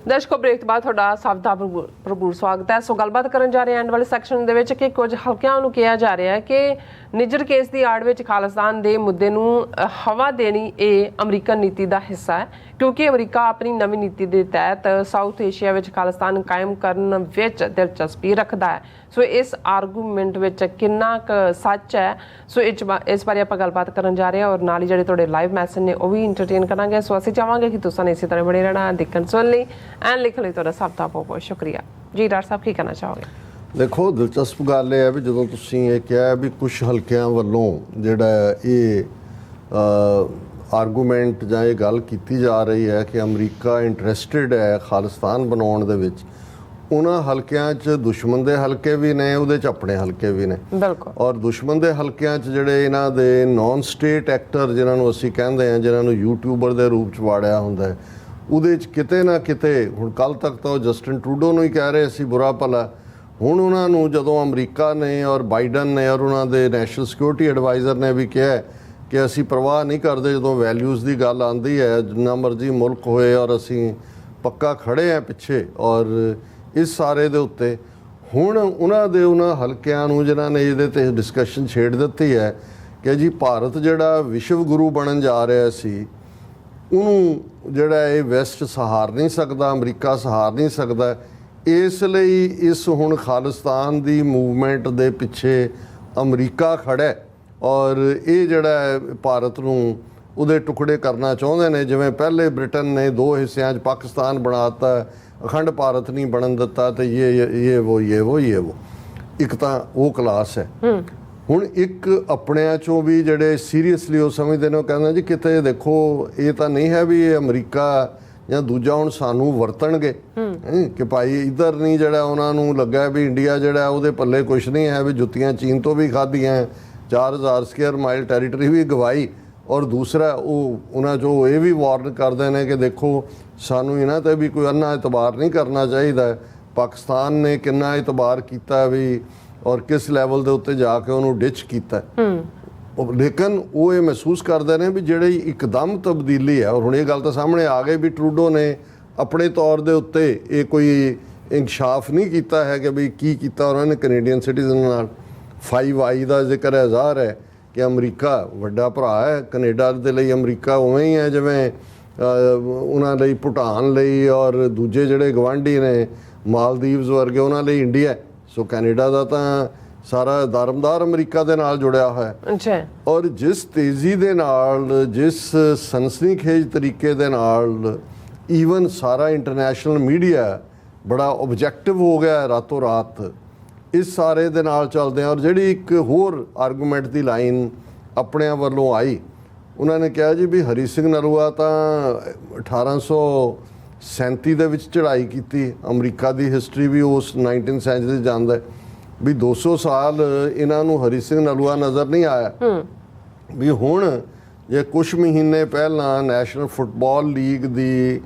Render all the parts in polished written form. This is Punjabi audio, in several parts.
ਦਰਸ਼ਕੋ ਬ੍ਰੇਕ ਤੋਂ ਬਾਅਦ ਤੁਹਾਡਾ ਸਭ ਦਾ ਭਰਪੂਰ ਸਵਾਗਤ ਹੈ। ਸੋ ਗੱਲਬਾਤ ਕਰਨ ਜਾ ਰਹੇ ਹਾਂ ਐਂਡ ਵਾਲੇ ਸੈਕਸ਼ਨ ਦੇ ਵਿੱਚ ਕਿ ਕੁਝ ਹਲਕਿਆਂ ਨੂੰ ਕਿਹਾ ਜਾ ਰਿਹਾ ਹੈ ਕਿ ਨਿੱਜਰ ਕੇਸ ਦੀ ਆੜ ਵਿੱਚ ਖਾਲਿਸਤਾਨ ਦੇ ਮੁੱਦੇ ਨੂੰ ਹਵਾ ਦੇਣੀ ਇਹ ਅਮਰੀਕਨ ਨੀਤੀ ਦਾ ਹਿੱਸਾ ਹੈ, ਕਿਉਂਕਿ ਅਮਰੀਕਾ ਆਪਣੀ ਨਵੀਂ ਨੀਤੀ ਦੇ ਤਹਿਤ ਸਾਊਥ ਏਸ਼ੀਆ ਵਿੱਚ ਖਾਲਿਸਤਾਨ ਕਾਇਮ ਕਰਨ ਵਿੱਚ ਦਿਲਚਸਪੀ ਰੱਖਦਾ ਹੈ। ਸੋ ਇਸ ਆਰਗੂਮੈਂਟ ਵਿੱਚ ਕਿੰਨਾ ਕੁ ਸੱਚ ਹੈ, ਸੋ ਇਸ ਬਾਰੇ ਆਪਾਂ ਗੱਲਬਾਤ ਕਰਨ ਜਾ ਰਹੇ ਹਾਂ ਔਰ ਨਾਲ ਹੀ ਜਿਹੜੇ ਤੁਹਾਡੇ ਲਾਈਵ ਮੈਸੇਜ ਨੇ ਉਹ ਵੀ ਇੰਟਰਟੇਨ ਕਰਾਂਗੇ। ਸੋ ਅਸੀਂ ਚਾਹਾਂਗੇ ਕਿ ਤੁਸੀਂ ਇਸੇ ਤਰ੍ਹਾਂ ਬਣੇ ਰਹਿਣਾ, ਦੇਖਣ ਸੁਣ ਲਈ ਐਂਡ ਲਿਖਣ ਲਈ ਤੁਹਾਡਾ ਸਭ ਦਾ ਬਹੁਤ ਬਹੁਤ ਸ਼ੁਕਰੀਆ ਜੀ। ਡਾਕਟਰ ਸਾਹਿਬ ਕੀ ਕਹਿਣਾ ਚਾਹੋਗੇ? ਦੇਖੋ, ਦਿਲਚਸਪ ਗੱਲ ਇਹ ਹੈ ਵੀ ਜਦੋਂ ਤੁਸੀਂ ਇਹ ਕਿਹਾ ਵੀ ਕੁਝ ਹਲਕਿਆਂ ਵੱਲੋਂ ਜਿਹੜਾ ਇਹ ਆਰਗੂਮੈਂਟ ਜਾਂ ਇਹ ਗੱਲ ਕੀਤੀ ਜਾ ਰਹੀ ਹੈ ਕਿ ਅਮਰੀਕਾ ਇੰਟਰਸਟਿਡ ਹੈ ਖਾਲਿਸਤਾਨ ਬਣਾਉਣ ਦੇ ਵਿੱਚ, ਉਹਨਾਂ ਹਲਕਿਆਂ 'ਚ ਦੁਸ਼ਮਣ ਦੇ ਹਲਕੇ ਵੀ ਨੇ, ਉਹਦੇ 'ਚ ਆਪਣੇ ਹਲਕੇ ਵੀ ਨੇ। ਬਿਲਕੁਲ। ਔਰ ਦੁਸ਼ਮਣ ਦੇ ਹਲਕਿਆਂ 'ਚ ਜਿਹੜੇ ਇਹਨਾਂ ਦੇ ਨਾਨ ਸਟੇਟ ਐਕਟਰ ਜਿਨ੍ਹਾਂ ਨੂੰ ਅਸੀਂ ਕਹਿੰਦੇ ਹਾਂ, ਜਿਨ੍ਹਾਂ ਨੂੰ ਯੂਟਿਊਬਰ ਦੇ ਰੂਪ 'ਚ ਵਾੜਿਆ ਹੁੰਦਾ ਹੈ, ਉਹਦੇ 'ਚ ਕਿਤੇ ਨਾ ਕਿਤੇ ਹੁਣ ਕੱਲ੍ਹ ਤੱਕ ਤਾਂ ਉਹ ਜਸਟਿਨ ਟਰੂਡੋ ਨੂੰ ਹੀ ਕਹਿ ਰਹੇ ਸੀ ਬੁਰਾ ਭਲਾ, ਹੁਣ ਉਹਨਾਂ ਨੂੰ ਜਦੋਂ ਅਮਰੀਕਾ ਨੇ ਔਰ ਬਾਈਡਨ ਨੇ ਔਰ ਉਹਨਾਂ ਦੇ ਨੈਸ਼ਨਲ ਸਿਕਿਉਰਿਟੀ ਐਡਵਾਈਜ਼ਰ ਨੇ ਵੀ ਕਿਹਾ ਕਿ ਅਸੀਂ ਪਰਵਾਹ ਨਹੀਂ ਕਰਦੇ ਜਦੋਂ ਵੈਲਿਊਜ਼ ਦੀ ਗੱਲ ਆਉਂਦੀ ਹੈ, ਜਿੰਨਾ ਮਰਜ਼ੀ ਮੁਲਕ ਹੋਏ ਔਰ ਅਸੀਂ ਪੱਕਾ ਖੜੇ ਹਾਂ ਪਿੱਛੇ ਔਰ ਇਸ ਸਾਰੇ ਦੇ ਉੱਤੇ। ਹੁਣ ਉਹਨਾਂ ਹਲਕਿਆਂ ਨੂੰ ਜਿਨ੍ਹਾਂ ਨੇ ਇਹਦੇ 'ਤੇ ਡਿਸਕਸ਼ਨ ਛੇੜ ਦਿੱਤੀ ਹੈ ਕਿ ਜੀ ਭਾਰਤ ਜਿਹੜਾ ਵਿਸ਼ਵ ਗੁਰੂ ਬਣਨ ਜਾ ਰਿਹਾ ਸੀ, ਉਹਨੂੰ ਜਿਹੜਾ ਇਹ ਵੈਸਟ ਸਹਾਰ ਨਹੀਂ ਸਕਦਾ, ਅਮਰੀਕਾ ਸਹਾਰ ਨਹੀਂ ਸਕਦਾ, ਇਸ ਲਈ ਇਸ ਹੁਣ ਖਾਲਿਸਤਾਨ ਦੀ ਮੂਵਮੈਂਟ ਦੇ ਪਿੱਛੇ ਅਮਰੀਕਾ ਖੜ੍ਹਾ ਔਰ ਇਹ ਜਿਹੜਾ ਭਾਰਤ ਨੂੰ ਉਹਦੇ ਟੁਕੜੇ ਕਰਨਾ ਚਾਹੁੰਦੇ ਨੇ। ਜਿਵੇਂ ਪਹਿਲੇ ਬ੍ਰਿਟਨ ਨੇ 2 ਹਿੱਸਿਆਂ 'ਚ ਪਾਕਿਸਤਾਨ ਬਣਾ ਦਿੱਤਾ, ਅਖੰਡ ਭਾਰਤ ਨਹੀਂ ਬਣਨ ਦਿੱਤਾ, ਤੇ ਇਹ ਵੋ ਇੱਕ ਤਾਂ ਉਹ ਕਲਾਸ ਹੈ। ਹੁਣ ਇੱਕ ਆਪਣਿਆਂ 'ਚੋਂ ਵੀ ਜਿਹੜੇ ਸੀਰੀਅਸਲੀ ਉਹ ਸਮਝਦੇ ਨੇ, ਉਹ ਕਹਿੰਦੇ ਜੀ ਕਿਤੇ ਦੇਖੋ ਇਹ ਤਾਂ ਨਹੀਂ ਹੈ ਵੀ ਇਹ ਅਮਰੀਕਾ ਜਾਂ ਦੂਜਾ ਹੁਣ ਸਾਨੂੰ ਵਰਤਣਗੇ ਕਿ ਭਾਈ ਇੱਧਰ ਨਹੀਂ, ਜਿਹੜਾ ਉਹਨਾਂ ਨੂੰ ਲੱਗਾ ਵੀ ਇੰਡੀਆ ਜਿਹੜਾ ਉਹਦੇ ਪੱਲੇ ਕੁਛ ਨਹੀਂ ਹੈ, ਵੀ ਜੁੱਤੀਆਂ ਚੀਨ ਤੋਂ ਵੀ ਖਾਧੀਆਂ, 4000 ਸਕੁਅਰ ਮਾਈਲ ਟੈਰੀਟਰੀ ਵੀ ਗਵਾਈ, ਔਰ ਦੂਸਰਾ ਉਹ ਉਹਨਾਂ 'ਚੋਂ ਇਹ ਵੀ ਵਾਰਨ ਕਰਦੇ ਨੇ ਕਿ ਦੇਖੋ ਸਾਨੂੰ ਇਹਨਾਂ ਤੇ ਵੀ ਕੋਈ ਅੰਨਾ ਇਤਬਾਰ ਨਹੀਂ ਕਰਨਾ ਚਾਹੀਦਾ। ਪਾਕਿਸਤਾਨ ਨੇ ਕਿੰਨਾ ਇਤਬਾਰ ਕੀਤਾ ਵੀ ਔਰ ਕਿਸ ਲੈਵਲ ਦੇ ਉੱਤੇ ਜਾ ਕੇ ਉਹਨੂੰ ਡਿਚ ਕੀਤਾ, ਲੇਕਿਨ ਉਹ ਇਹ ਮਹਿਸੂਸ ਕਰਦੇ ਨੇ ਵੀ ਜਿਹੜੀ ਇੱਕਦਮ ਤਬਦੀਲੀ ਹੈ। ਔਰ ਹੁਣ ਇਹ ਗੱਲ ਤਾਂ ਸਾਹਮਣੇ ਆ ਗਈ ਵੀ ਟਰੂਡੋ ਨੇ ਆਪਣੇ ਤੌਰ ਦੇ ਉੱਤੇ ਇਹ ਕੋਈ ਇਨਕਸ਼ਾਫ ਨਹੀਂ ਕੀਤਾ ਹੈ ਕਿ ਵੀ ਕੀ ਕੀਤਾ ਉਹਨਾਂ ਨੇ ਕੈਨੇਡੀਅਨ ਸਿਟੀਜ਼ਨ ਨਾਲ। 5I ਦਾ ਜ਼ਿਕਰ ਹੈ, ਜ਼ਾਹਰ ਹੈ ਕਿ ਅਮਰੀਕਾ ਵੱਡਾ ਭਰਾ ਹੈ ਕੈਨੇਡਾ ਦੇ ਲਈ, ਅਮਰੀਕਾ ਉਵੇਂ ਹੀ ਹੈ ਜਿਵੇਂ ਉਹਨਾਂ ਲਈ ਭੂਟਾਨ ਲਈ ਔਰ ਦੂਜੇ ਜਿਹੜੇ ਗਵਾਂਢੀ ਨੇ ਮਾਲਦੀਵਜ਼ ਵਰਗੇ ਉਹਨਾਂ ਲਈ ਇੰਡੀਆ। ਸੋ ਕੈਨੇਡਾ ਦਾ ਤਾਂ ਸਾਰਾ ਦਾਰਮਦਾਰ ਅਮਰੀਕਾ ਦੇ ਨਾਲ ਜੁੜਿਆ ਹੋਇਆ ਹੈ। ਔਰ ਜਿਸ ਤੇਜ਼ੀ ਦੇ ਨਾਲ, ਜਿਸ ਸਨਸਨੀਖੇਜ਼ ਤਰੀਕੇ ਦੇ ਨਾਲ ਈਵਨ ਸਾਰਾ ਇੰਟਰਨੈਸ਼ਨਲ ਮੀਡੀਆ ਬੜਾ ਓਬਜੈਕਟਿਵ ਹੋ ਗਿਆ ਰਾਤੋਂ ਰਾਤ, ਇਸ ਸਾਰੇ ਦੇ ਨਾਲ ਚੱਲਦੇ ਆ। ਔਰ ਜਿਹੜੀ ਇੱਕ ਹੋਰ ਆਰਗੂਮੈਂਟ ਦੀ ਲਾਈਨ ਆਪਣਿਆਂ ਵੱਲੋਂ ਆਈ, ਉਹਨਾਂ ਨੇ ਕਿਹਾ ਜੀ ਵੀ ਹਰੀ ਸਿੰਘ ਨਲੂਆ ਤਾਂ 1837 ਦੇ ਵਿੱਚ ਚੜ੍ਹਾਈ ਕੀਤੀ, ਅਮਰੀਕਾ ਦੀ ਹਿਸਟਰੀ ਵੀ ਉਸ 19th ਸੈਂਚਰੀ ਜਾਣਦਾ ਵੀ 200 ਸਾਲ ਇਹਨਾਂ ਨੂੰ ਹਰੀ ਸਿੰਘ ਨਲੂਆ ਨਜ਼ਰ ਨਹੀਂ ਆਇਆ। ਵੀ ਹੁਣ ਜੇ ਕੁਝ ਮਹੀਨੇ ਪਹਿਲਾਂ ਨੈਸ਼ਨਲ ਫੁੱਟਬਾਲ ਲੀਗ ਦੀ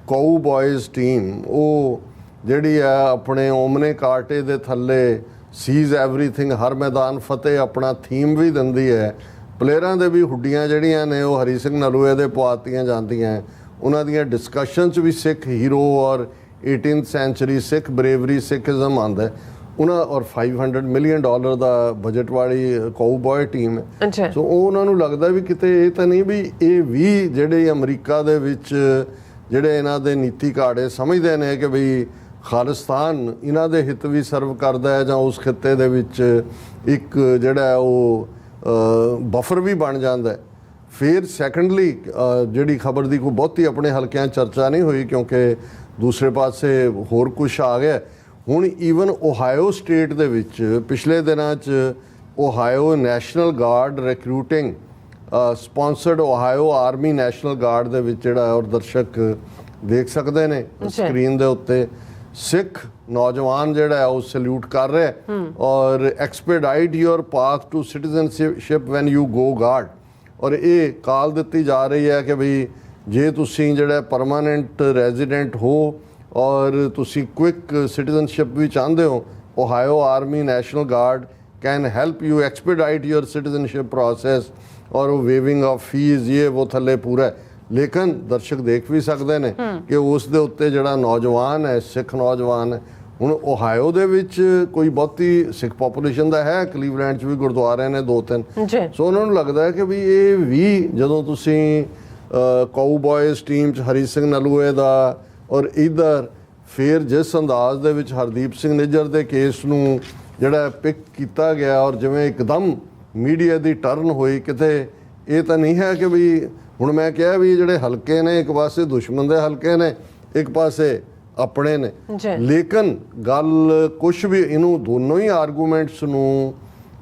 ਕਾਊ ਬॉयਜ਼ ਟੀਮ ਉਹ ਜਿਹੜੀ ਆ ਆਪਣੇ ਓਮਨੇ ਕਾਰਟੇ ਦੇ ਥੱਲੇ ਸੀਜ਼ ਐਵਰੀਥਿੰਗ ਹਰ ਮੈਦਾਨ ਫਤਿਹ ਆਪਣਾ ਥੀਮ ਵੀ ਦਿੰਦੀ ਹੈ, ਪਲੇਅਰਾਂ ਦੇ ਵੀ ਹੁੱਡੀਆਂ ਜਿਹੜੀਆਂ ਨੇ ਉਹ ਹਰੀ ਸਿੰਘ ਨਲੂਏ ਦੇ ਪਵਾਤੀਆਂ ਜਾਂਦੀਆਂ। ਉਹਨਾਂ ਦੀਆਂ ਡਿਸਕਸ਼ਨਸ ਵੀ ਸਿੱਖ ਹੀਰੋ ਔਰ 18th ਸੈਂਚਰੀ ਸਿੱਖ ਬਰੇਵਰੀ ਸਿੱਖਿਜ਼ਮ ਆਉਂਦਾ ਉਹਨਾਂ, ਔਰ $500 ਮਿਲੀਅਨ ਦਾ ਬਜਟ ਵਾਲੀ ਕਾਊ ਬॉय ਟੀਮ ਹੈ। ਸੋ ਉਹ ਉਹਨਾਂ ਨੂੰ ਲੱਗਦਾ ਵੀ ਕਿਤੇ ਇਹ ਤਾਂ ਨਹੀਂ ਵੀ ਇਹ ਵੀ ਜਿਹੜੇ ਅਮਰੀਕਾ ਦੇ ਵਿੱਚ ਜਿਹੜੇ ਇਹਨਾਂ ਦੇ ਨੀਤੀ ਘਾੜੇ ਸਮਝਦੇ ਨੇ ਕਿ ਬਈ ਖਾਲਿਸਤਾਨ ਇਹਨਾਂ ਦੇ ਹਿੱਤ ਵੀ ਸਰਵ ਕਰਦਾ ਹੈ ਜਾਂ ਉਸ ਖਿੱਤੇ ਦੇ ਵਿੱਚ ਇੱਕ ਜਿਹੜਾ ਉਹ ਬਫਰ ਵੀ ਬਣ ਜਾਂਦਾ। ਫਿਰ ਸੈਕੰਡਲੀ ਜਿਹੜੀ ਖਬਰ ਦੀ ਕੋਈ ਬਹੁਤੀ ਆਪਣੇ ਹਲਕਿਆਂ ਚਰਚਾ ਨਹੀਂ ਹੋਈ ਕਿਉਂਕਿ ਦੂਸਰੇ ਪਾਸੇ ਹੋਰ ਕੁਛ ਆ ਗਿਆ। ਹੁਣ ਈਵਨ ਓਹਾਇਓ ਸਟੇਟ ਦੇ ਵਿੱਚ ਪਿਛਲੇ ਦਿਨਾਂ 'ਚ Ohio national guard recruiting sponsored Ohio army national guard ਦੇ ਵਿੱਚ ਜਿਹੜਾ ਔਰ ਦਰਸ਼ਕ ਦੇਖ ਸਕਦੇ ਨੇ ਸਕਰੀਨ ਦੇ ਉੱਤੇ, ਸਿੱਖ ਨੌਜਵਾਨ ਜਿਹੜਾ ਉਹ ਸੈਲੂਟ ਕਰ ਰਿਹਾ ਔਰ expedite your path to citizenship when you go guard. ਔਰ ਇਹ ਕਾਲ ਦਿੱਤੀ ਜਾ ਰਹੀ ਹੈ ਕਿ ਬਈ ਜੇ ਤੁਸੀਂ ਜਿਹੜਾ ਪਰਮਾਨੈਂਟ ਰੈਜ਼ੀਡੈਂਟ ਹੋ ਔਰ ਤੁਸੀਂ ਕੁਇਕ ਸਿਟੀਜ਼ਨਸ਼ਿਪ ਵੀ ਚਾਹੁੰਦੇ ਹੋ, Ohio army national guard can help you expedite your citizenship process ਔਰ ਵੇਵਿੰਗ ਆਫ ਫੀਸ ਇਹ ਉਹ ਥੱਲੇ ਪੂਰਾ। ਲੇਕਿਨ ਦਰਸ਼ਕ ਦੇਖ ਵੀ ਸਕਦੇ ਨੇ ਕਿ ਉਸ ਦੇ ਉੱਤੇ ਜਿਹੜਾ ਨੌਜਵਾਨ ਹੈ, ਸਿੱਖ ਨੌਜਵਾਨ ਹੈ, ਹੁਣ ਓਹਾਇਓ ਦੇ ਵਿੱਚ ਕੋਈ ਬਹੁਤੀ ਸਿੱਖ ਪੋਪੂਲੇਸ਼ਨ ਦਾ ਹੈ, ਕਲੀਵਲੈਂਡ 'ਚ ਵੀ ਗੁਰਦੁਆਰੇ ਨੇ 2-3, ਸੋ ਉਹਨਾਂ ਨੂੰ ਲੱਗਦਾ ਹੈ ਕਿ ਵੀ ਇਹ ਵੀ ਜਦੋਂ ਤੁਸੀਂ ਕਾਊਬॉयਜ਼ ਟੀਮ 'ਚ ਹਰੀ ਸਿੰਘ ਨਲੂਏ ਦਾ ਔਰ ਇੱਧਰ ਫਿਰ ਜਿਸ ਅੰਦਾਜ਼ ਦੇ ਵਿੱਚ ਹਰਦੀਪ ਸਿੰਘ ਨਿੱਜਰ ਦੇ ਕੇਸ ਨੂੰ ਜਿਹੜਾ ਪਿਕ ਕੀਤਾ ਗਿਆ ਔਰ ਜਿਵੇਂ ਇੱਕਦਮ ਮੀਡੀਆ ਦੀ ਟਰਨ ਹੋਈ, ਕਿਤੇ ਇਹ ਤਾਂ ਨਹੀਂ ਹੈ ਕਿ ਵੀ ਹੁਣ ਮੈਂ ਕਿਹਾ ਵੀ ਜਿਹੜੇ ਹਲਕੇ ਨੇ ਇੱਕ ਪਾਸੇ ਦੁਸ਼ਮਣ ਦੇ ਹਲਕੇ ਨੇ, ਇੱਕ ਪਾਸੇ ਆਪਣੇ ਨੇ, ਲੇਕਿਨ ਗੱਲ ਕੁਛ ਵੀ ਇਹਨੂੰ ਦੋਨੋਂ ਹੀ ਆਰਗੂਮੈਂਟਸ ਨੂੰ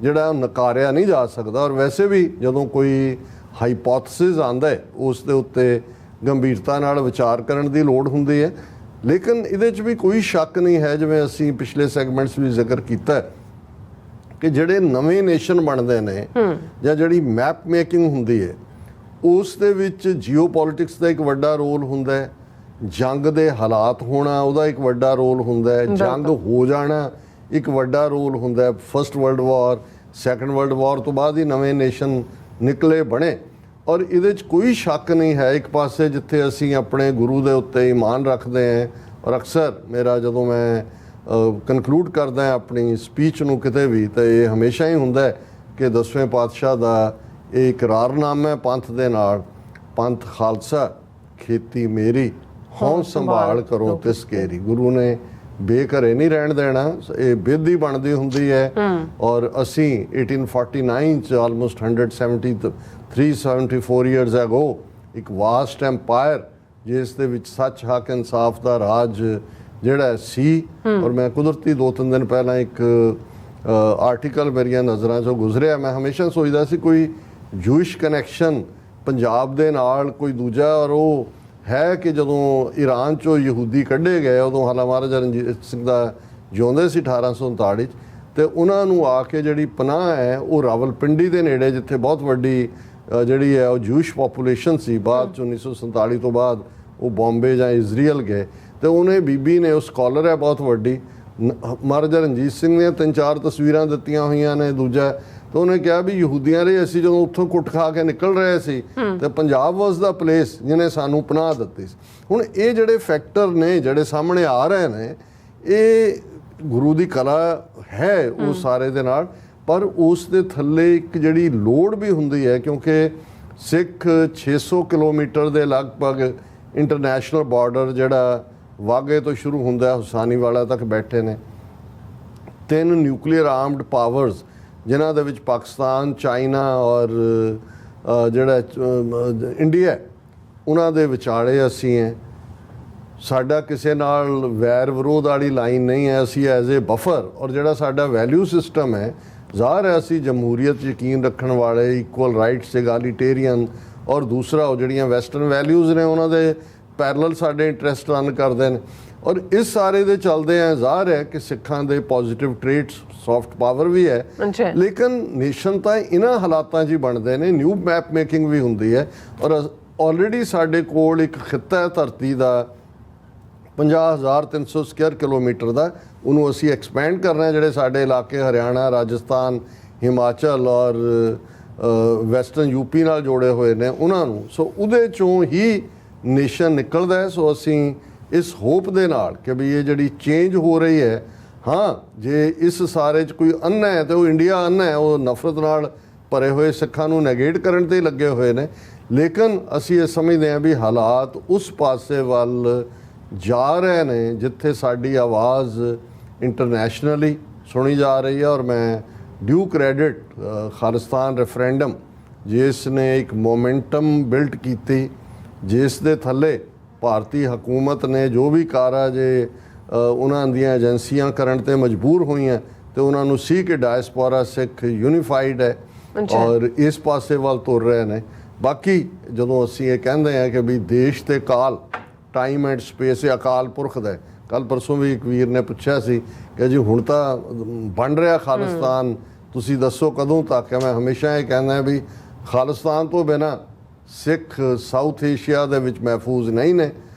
ਜਿਹੜਾ ਨਕਾਰਿਆ ਨਹੀਂ ਜਾ ਸਕਦਾ। ਔਰ ਵੈਸੇ ਵੀ ਜਦੋਂ ਕੋਈ ਹਾਈਪੋਥਸਿਸ ਆਉਂਦਾ ਹੈ ਉਸ ਦੇ ਉੱਤੇ ਗੰਭੀਰਤਾ ਨਾਲ ਵਿਚਾਰ ਕਰਨ ਦੀ ਲੋੜ ਹੁੰਦੀ ਹੈ, ਲੇਕਿਨ ਇਹਦੇ 'ਚ ਵੀ ਕੋਈ ਸ਼ੱਕ ਨਹੀਂ ਹੈ, ਜਿਵੇਂ ਅਸੀਂ ਪਿਛਲੇ ਸੈਗਮੈਂਟਸ ਵੀ ਜ਼ਿਕਰ ਕੀਤਾ ਕਿ ਜਿਹੜੇ ਨਵੇਂ ਨੇਸ਼ਨ ਬਣਦੇ ਨੇ ਜਾਂ ਜਿਹੜੀ ਮੈਪ ਮੇਕਿੰਗ ਹੁੰਦੀ ਹੈ ਉਸ ਦੇ ਵਿੱਚ ਜੀਓਪੋਲਿਟਿਕਸ ਦਾ ਇੱਕ ਵੱਡਾ ਰੋਲ ਹੁੰਦਾ ਹੈ, ਜੰਗ ਦੇ ਹਾਲਾਤ ਹੋਣਾ ਉਹਦਾ ਇੱਕ ਵੱਡਾ ਰੋਲ ਹੁੰਦਾ ਹੈ, ਜੰਗ ਹੋ ਜਾਣਾ ਇੱਕ ਵੱਡਾ ਰੋਲ ਹੁੰਦਾ ਹੈ। First world war, second world war ਤੋਂ ਬਾਅਦ ਹੀ ਨਵੇਂ ਨੇਸ਼ਨ ਨਿਕਲੇ ਬਣੇ, ਔਰ ਇਹਦੇ 'ਚ ਕੋਈ ਸ਼ੱਕ ਨਹੀਂ ਹੈ ਇੱਕ ਪਾਸੇ ਜਿੱਥੇ ਅਸੀਂ ਆਪਣੇ ਗੁਰੂ ਦੇ ਉੱਤੇ ਈਮਾਨ ਰੱਖਦੇ ਹਾਂ, ਔਰ ਅਕਸਰ ਮੇਰਾ ਜਦੋਂ ਮੈਂ ਕਨਕਲੂਡ ਕਰਦਾ ਆਪਣੀ ਸਪੀਚ ਨੂੰ ਕਿਤੇ ਵੀ ਤਾਂ ਇਹ ਹਮੇਸ਼ਾ ਹੀ ਹੁੰਦਾ ਹੈ ਕਿ 10ਵੇਂ ਪਾਤਸ਼ਾਹ ਦਾ ਇਹ ਇਕਰਾਰਨਾਮਾ ਪੰਥ ਦੇ ਨਾਲ, ਪੰਥ ਖਾਲਸਾ ਖੇਤੀ ਮੇਰੀ ਹਉ ਸੰਭਾਲ ਕਰੋ ਤਿਸ ਕੇਰੀ। ਗੁਰੂ ਨੇ ਬੇਘਰੇ ਨਹੀਂ ਰਹਿਣ ਦੇਣਾ, ਇਹ ਬਿੱਧ ਹੀ ਬਣਦੀ ਹੁੰਦੀ ਹੈ। ਔਰ ਅਸੀਂ 1849 ਚ ਆਲਮੋਸਟ 173-74 ਇਅਰਸ ਐਗੋ ਇੱਕ ਵਾਸਟ ਐਮਪਾਇਰ ਜਿਸ ਦੇ ਵਿੱਚ ਸੱਚ, ਹੱਕ, ਇਨਸਾਫ ਦਾ ਰਾਜ ਜਿਹੜਾ ਸੀ। ਔਰ ਮੈਂ ਕੁਦਰਤੀ 2-3 ਦਿਨ ਪਹਿਲਾਂ ਇੱਕ ਆਰਟੀਕਲ ਮੇਰੀਆਂ ਨਜ਼ਰਾਂ 'ਚੋਂ ਗੁਜ਼ਰਿਆ, ਮੈਂ ਹਮੇਸ਼ਾ ਸੋਚਦਾ ਸੀ ਕੋਈ ਜੂਇਸ਼ ਕਨੈਕਸ਼ਨ ਪੰਜਾਬ ਦੇ ਨਾਲ ਕੋਈ ਦੂਜਾ, ਔਰ ਉਹ ਹੈ ਕਿ ਜਦੋਂ ਈਰਾਨ 'ਚੋਂ ਯਹੂਦੀ ਕੱਢੇ ਗਏ ਉਦੋਂ ਹਾਲਾ ਮਹਾਰਾਜਾ ਰਣਜੀਤ ਸਿੰਘ ਦਾ ਜਿਉਂਦੇ ਸੀ 1839 'ਚ, ਤੇ ਉਹਨਾਂ ਨੂੰ ਆ ਕੇ ਜਿਹੜੀ ਪਨਾਹ ਹੈ ਉਹ ਰਾਵਲਪਿੰਡੀ ਦੇ ਨੇੜੇ ਜਿੱਥੇ ਬਹੁਤ ਵੱਡੀ ਜਿਹੜੀ ਹੈ ਉਹ ਜੂਇਸ਼ ਪੋਪੂਲੇਸ਼ਨ ਸੀ, ਬਾਅਦ 'ਚ 1947 ਤੋਂ ਬਾਅਦ ਉਹ ਬੰਬੇ ਜਾਂ ਇਜ਼ਰਾਈਲ ਗਏ, ਤੇ ਉਹਨੇ ਬੀਬੀ ਨੇ ਉਹ ਸਕਾਲਰ ਹੈ ਬਹੁਤ ਵੱਡੀ, ਮਹਾਰਾਜਾ ਰਣਜੀਤ ਸਿੰਘ ਨੇ 3-4 ਤਸਵੀਰਾਂ ਦਿੱਤੀਆਂ ਹੋਈਆਂ ਨੇ। ਦੂਜਾ ਤਾਂ ਉਹਨੇ ਕਿਹਾ ਵੀ ਯਹੂਦੀਆਂ ਲਈ ਅਸੀਂ ਜਦੋਂ ਉੱਥੋਂ ਕੁੱਟ ਖਾ ਕੇ ਨਿਕਲ ਰਹੇ ਸੀ ਤੇ ਪੰਜਾਬ ਵਾਸ ਦਾ ਪਲੇਸ ਜਿਹਨੇ ਸਾਨੂੰ ਪਨਾਹ ਦਿੱਤੀ ਸੀ। ਹੁਣ ਇਹ ਜਿਹੜੇ ਫੈਕਟਰ ਨੇ ਜਿਹੜੇ ਸਾਹਮਣੇ ਆ ਰਹੇ ਨੇ, ਇਹ ਗੁਰੂ ਦੀ ਕਲਾ ਹੈ ਉਹ ਸਾਰੇ ਦੇ ਨਾਲ, ਪਰ ਉਸ ਦੇ ਥੱਲੇ ਇੱਕ ਜਿਹੜੀ ਲੋੜ ਵੀ ਹੁੰਦੀ ਹੈ ਕਿਉਂਕਿ ਸਿੱਖ 600 ਕਿਲੋਮੀਟਰ ਦੇ ਲਗਭਗ ਇੰਟਰਨੈਸ਼ਨਲ ਬਾਰਡਰ ਜਿਹੜਾ ਵਾਗੇ ਤੋਂ ਸ਼ੁਰੂ ਹੁੰਦਾ ਹੁਸਾਨੀਵਾਲਾ ਤੱਕ ਬੈਠੇ ਨੇ। 3 ਨਿਊਕਲੀਅਰ ਆਰਮਡ ਪਾਵਰਸ ਜਿਨ੍ਹਾਂ ਦੇ ਵਿੱਚ ਪਾਕਿਸਤਾਨ, ਚਾਈਨਾ ਔਰ ਜਿਹੜਾ ਇੰਡੀਆ, ਉਹਨਾਂ ਦੇ ਵਿਚਾਲੇ ਅਸੀਂ ਹੈ। ਸਾਡਾ ਕਿਸੇ ਨਾਲ ਵੈਰ ਵਿਰੋਧ ਵਾਲੀ ਲਾਈਨ ਨਹੀਂ ਹੈ, ਅਸੀਂ ਐਜ਼ ਏ ਬਫਰ, ਔਰ ਜਿਹੜਾ ਸਾਡਾ ਵੈਲਿਊ ਸਿਸਟਮ ਹੈ ਜ਼ਾਹਰ ਹੈ ਅਸੀਂ ਜਮਹੂਰੀਅਤ 'ਚ ਯਕੀਨ ਰੱਖਣ ਵਾਲੇ, ਇਕੁਅਲ ਰਾਈਟਸ, ਇਗਾਲੀਟੇਰੀਅਨ, ਔਰ ਦੂਸਰਾ ਉਹ ਜਿਹੜੀਆਂ ਵੈਸਟਰਨ ਵੈਲਿਊਜ਼ ਨੇ ਉਹਨਾਂ ਦੇ ਪੈਰਲਲ ਸਾਡੇ ਇੰਟਰਸਟ ਰਨ ਕਰਦੇ ਨੇ। ਔਰ ਇਸ ਸਾਰੇ ਦੇ ਚੱਲਦੇ ਆ ਜ਼ਾਹਰ ਹੈ ਕਿ ਸਿੱਖਾਂ ਦੇ ਪੋਜ਼ਿਟਿਵ ਟ੍ਰੇਟਸ, ਸੌਫਟ ਪਾਵਰ ਵੀ ਹੈ, ਲੇਕਿਨ ਨੇਸ਼ਨ ਤਾਂ ਇਹਨਾਂ ਹਾਲਾਤਾਂ 'ਚ ਹੀ ਬਣਦੇ ਨੇ। ਨਿਊ ਮੈਪ ਮੇਕਿੰਗ ਵੀ ਹੁੰਦੀ ਹੈ, ਔਰ ਆਲਰੇਡੀ ਸਾਡੇ ਕੋਲ ਇੱਕ ਖਿੱਤਾ ਹੈ ਧਰਤੀ ਦਾ 50,300 ਸਕੁਅਰ ਕਿਲੋਮੀਟਰ ਦਾ, ਉਹਨੂੰ ਅਸੀਂ ਐਕਸਪੈਂਡ ਕਰ ਰਹੇ ਹਾਂ। ਜਿਹੜੇ ਸਾਡੇ ਇਲਾਕੇ ਹਰਿਆਣਾ, ਰਾਜਸਥਾਨ, ਹਿਮਾਚਲ ਔਰ ਵੈਸਟਰਨ ਯੂਪੀ ਨਾਲ ਜੋੜੇ ਹੋਏ ਨੇ ਉਹਨਾਂ ਨੂੰ, ਸੋ ਉਹਦੇ 'ਚੋਂ ਹੀ ਨੇਸ਼ਨ ਨਿਕਲਦਾ ਹੈ। ਸੋ ਅਸੀਂ ਇਸ ਹੋਪ ਦੇ ਨਾਲ ਕਿ ਵੀ ਇਹ ਜਿਹੜੀ ਚੇਂਜ ਹੋ ਰਹੀ ਹੈ, ਹਾਂ ਜੇ ਇਸ ਸਾਰੇ 'ਚ ਕੋਈ ਅੰਨਾ ਹੈ ਤਾਂ ਉਹ ਇੰਡੀਆ ਅੰਨਾ ਹੈ, ਉਹ ਨਫ਼ਰਤ ਨਾਲ ਭਰੇ ਹੋਏ ਸਿੱਖਾਂ ਨੂੰ ਨੈਗੇਟ ਕਰਨ 'ਤੇ ਲੱਗੇ ਹੋਏ ਨੇ, ਲੇਕਿਨ ਅਸੀਂ ਇਹ ਸਮਝਦੇ ਹਾਂ ਵੀ ਹਾਲਾਤ ਉਸ ਪਾਸੇ ਵੱਲ ਜਾ ਰਹੇ ਨੇ ਜਿੱਥੇ ਸਾਡੀ ਆਵਾਜ਼ ਇੰਟਰਨੈਸ਼ਨਲੀ ਸੁਣੀ ਜਾ ਰਹੀ ਹੈ। ਔਰ ਮੈਂ ਡਿਊ ਕ੍ਰੈਡਿਟ ਖਾਲਿਸਤਾਨ ਰੈਫਰੈਂਡਮ ਜਿਸ ਨੇ ਇੱਕ ਮੋਮੈਂਟਮ ਬਿਲਡ ਕੀਤੀ, ਜਿਸ ਦੇ ਥੱਲੇ ਭਾਰਤੀ ਹਕੂਮਤ ਨੇ ਜੋ ਵੀ ਕਾਰਜ ਉਹਨਾਂ ਦੀਆਂ ਏਜੰਸੀਆਂ ਕਰਨ ਤੇ ਮਜਬੂਰ ਹੋਈਆਂ, ਤੇ ਉਹਨਾਂ ਨੂੰ ਸੀ ਕਿ ਡਾਇਸਪੋਰਾ ਸਿੱਖ ਯੂਨੀਫਾਈਡ ਹੈ ਔਰ ਇਸ ਪਾਸੇ ਵੱਲ ਤੁਰ ਰਹੇ ਨੇ। ਬਾਕੀ ਜਦੋਂ ਅਸੀਂ ਇਹ ਕਹਿੰਦੇ ਹਾਂ ਕਿ ਵੀ ਦੇਸ਼ ਤੇ ਕਾਲ, ਟਾਈਮ ਐਂਡ ਸਪੇਸ ਇਹ ਅਕਾਲ ਪੁਰਖ ਦਾ, ਕੱਲ ਪਰਸੋਂ ਵੀ ਇੱਕ ਵੀਰ ਨੇ ਪੁੱਛਿਆ ਸੀ ਕਿ ਜੀ ਹੁਣ ਤਾਂ ਬਣ ਰਿਹਾ ਖਾਲਿਸਤਾਨ, ਤੁਸੀਂ ਦੱਸੋ ਕਦੋਂ ਤੱਕ ਹੈ। ਮੈਂ ਹਮੇਸ਼ਾ ਇਹ ਕਹਿੰਦਾ ਵੀ ਖਾਲਿਸਤਾਨ ਤੋਂ ਬਿਨਾਂ ਸਿੱਖ ਸਾਊਥ ਏਸ਼ੀਆ ਦੇ ਵਿੱਚ ਮਹਿਫੂਜ਼ ਨਹੀਂ ਨੇ।